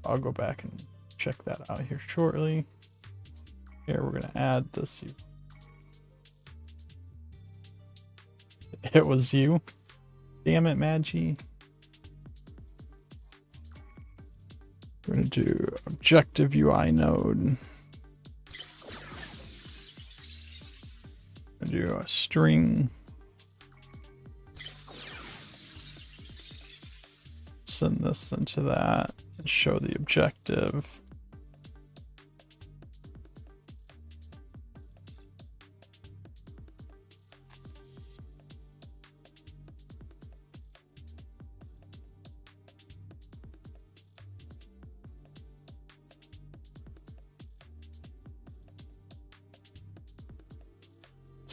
A: I'll go back and check that out here shortly. Here, we're gonna add this. It was you. Damn it, Magi. We're gonna do objective UI node. We're gonna do a string. Send this into that and show the objective.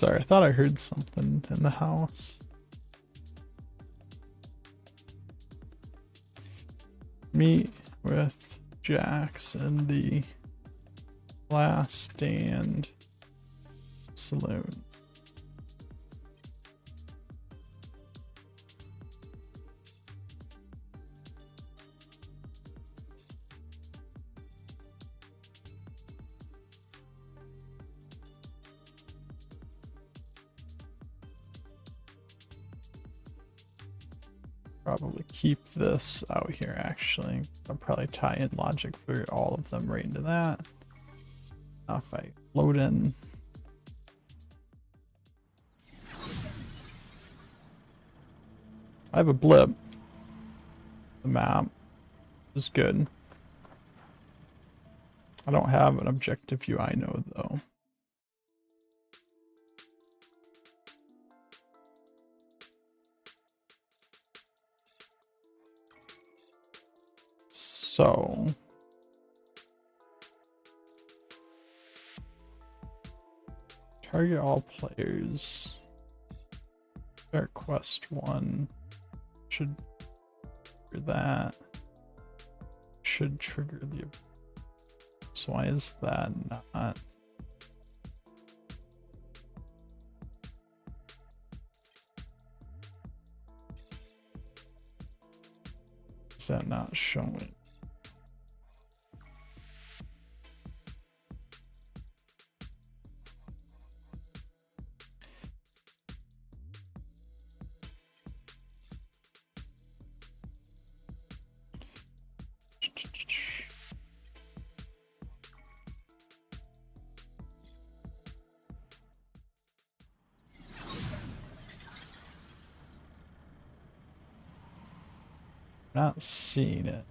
A: Sorry, I thought I heard something in the house. Meet with Jax in the Last Stand Saloon. Probably keep this out here actually. I'll probably tie in logic for all of them right into that. Now if I load in I have a blip. The map is good. I don't have an objective view I know though. So target all players. Start quest 1 should trigger that. Should trigger the. So why is that not? Is that not showing? Not seeing it.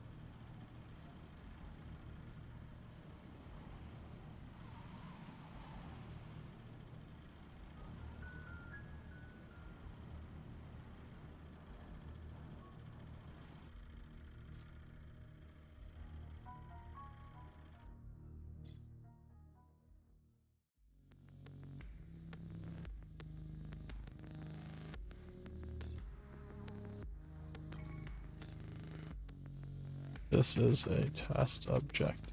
A: This is a test object.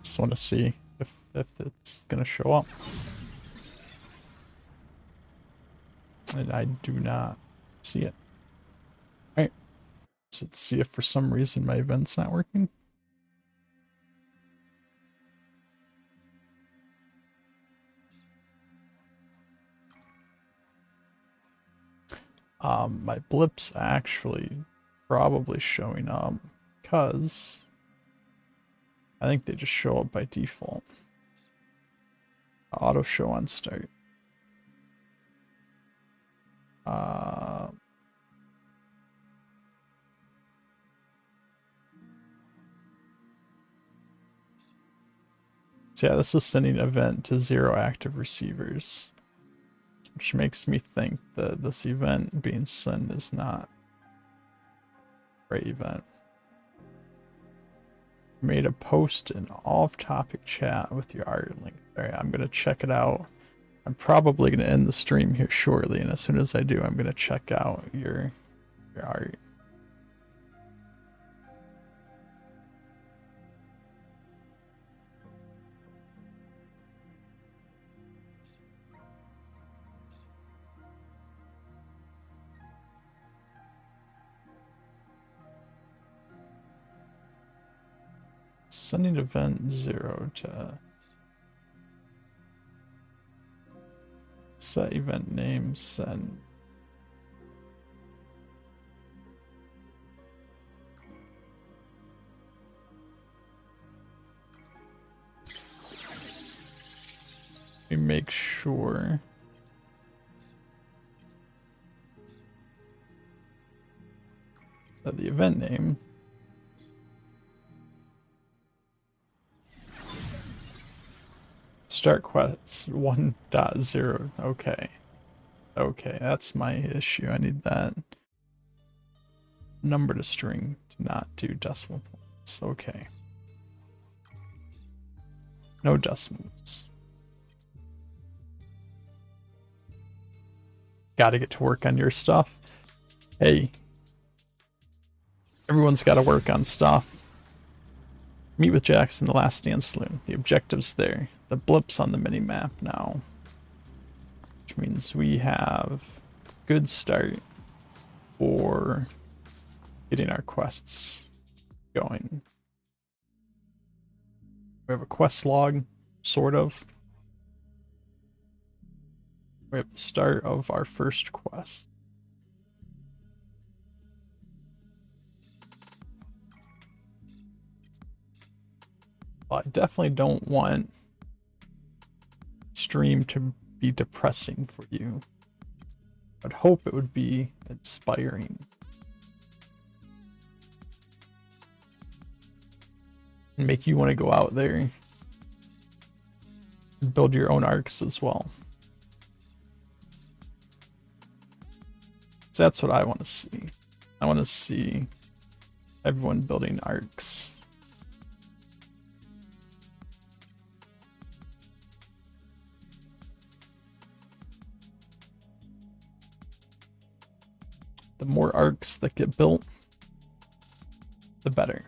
A: Just want to see if it's gonna show up. And I do not see it. All right. So let's see if for some reason my event's not working. My blip's actually probably showing up because I think they just show up by default. Auto show on start. So yeah, this is sending an event to 0 active receivers, which makes me think that this event being sent is not a right event. Made a post in off-topic chat with your art link. All right, I'm gonna check it out. I'm probably gonna end the stream here shortly, and as soon as I do, I'm gonna check out your art. Sending event 0 to set event name send. We make sure that the event name start quest 1.0. Okay, that's my issue. I need that number to string to not do decimal points. Okay. No decimals. Gotta get to work on your stuff. Hey. Everyone's gotta work on stuff. Meet with Jackson, the Last Stand Saloon. The objective's there. The blip's on the mini-map now. Which means we have good start for getting our quests going. We have a quest log, sort of. We have the start of our first quest. Well, I definitely don't want stream to be depressing for you. I'd hope it would be inspiring. And make you want to go out there and build your own arcs as well. So that's what I want to see. I want to see everyone building arcs. The more arcs that get built, the better.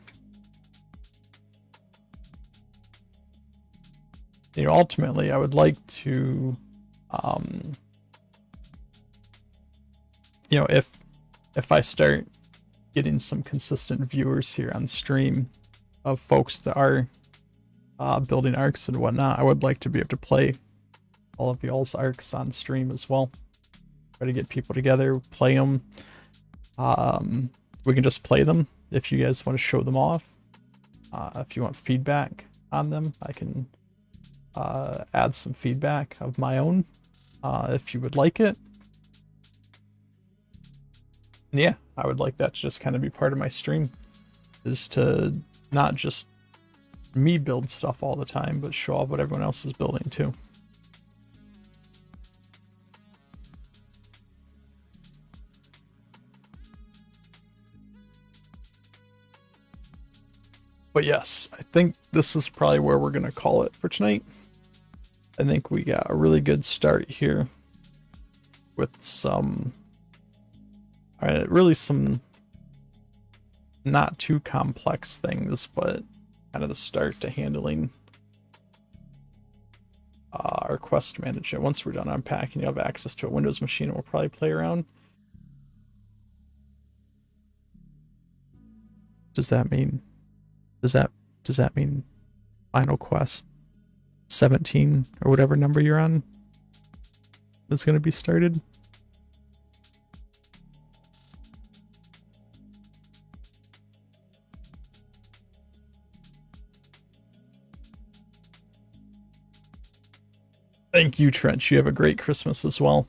A: You know, ultimately, I would like to, you know, if I start getting some consistent viewers here on stream of folks that are building arcs and whatnot, I would like to be able to play all of y'all's arcs on stream as well. Try to get people together, play them. We can just play them if you guys want to show them off. If you want feedback on them, I can add some feedback of my own if you would like it. And yeah, I would like that to just kind of be part of my stream, is to not just me build stuff all the time, but show off what everyone else is building too. But yes, I think this is probably where we're going to call it for tonight. I think we got a really good start here with some, really some not too complex things, but kind of the start to handling our quest management. Once we're done unpacking, you'll have access to a Windows machine and we'll probably play around. Does that mean, does that mean final quest 17 or whatever number you're on is going to be started? Thank you, Trench. You have a great Christmas as well.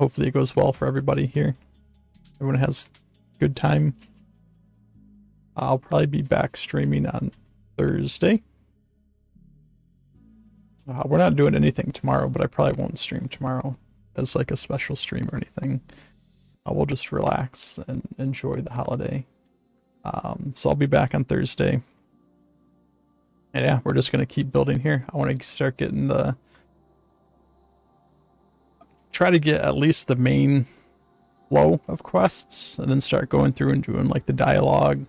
A: Hopefully it goes well for everybody here. Everyone has a good time. I'll probably be back streaming on Thursday. We're not doing anything tomorrow, but I probably won't stream tomorrow as like a special stream or anything. We'll just relax and enjoy the holiday. So I'll be back on Thursday. And yeah, we're just going to keep building here. I want to start getting try to get at least the main flow of quests, and then start going through and doing like the dialogue.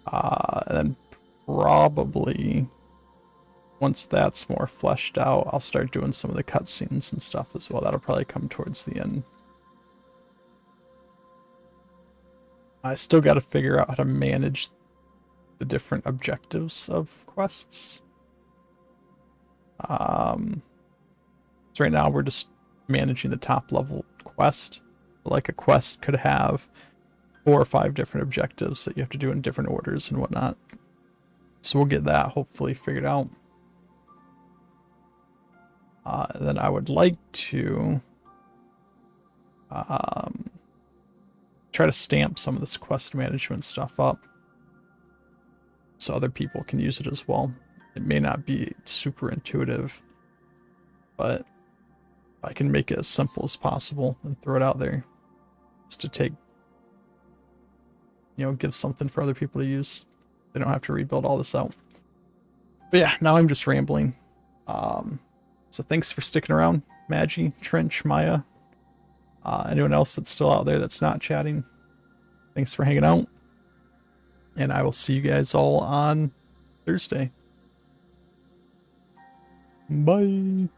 A: And then probably once that's more fleshed out, I'll start doing some of the cutscenes and stuff as well. That'll probably come towards the end. I still got to figure out how to manage the different objectives of quests. So right now we're just managing the top level quest. Like a quest could have 4 or 5 different objectives that you have to do in different orders and whatnot. So we'll get that hopefully figured out. Then I would like to try to stamp some of this quest management stuff up so other people can use it as well. It may not be super intuitive, but I can make it as simple as possible and throw it out there just to take, give something for other people to use. They don't have to rebuild all this out. But yeah, now I'm just rambling. So thanks for sticking around, Maggie, Trench, Maya, anyone else that's still out there that's not chatting. Thanks for hanging out. And I will see you guys all on Thursday. Bye.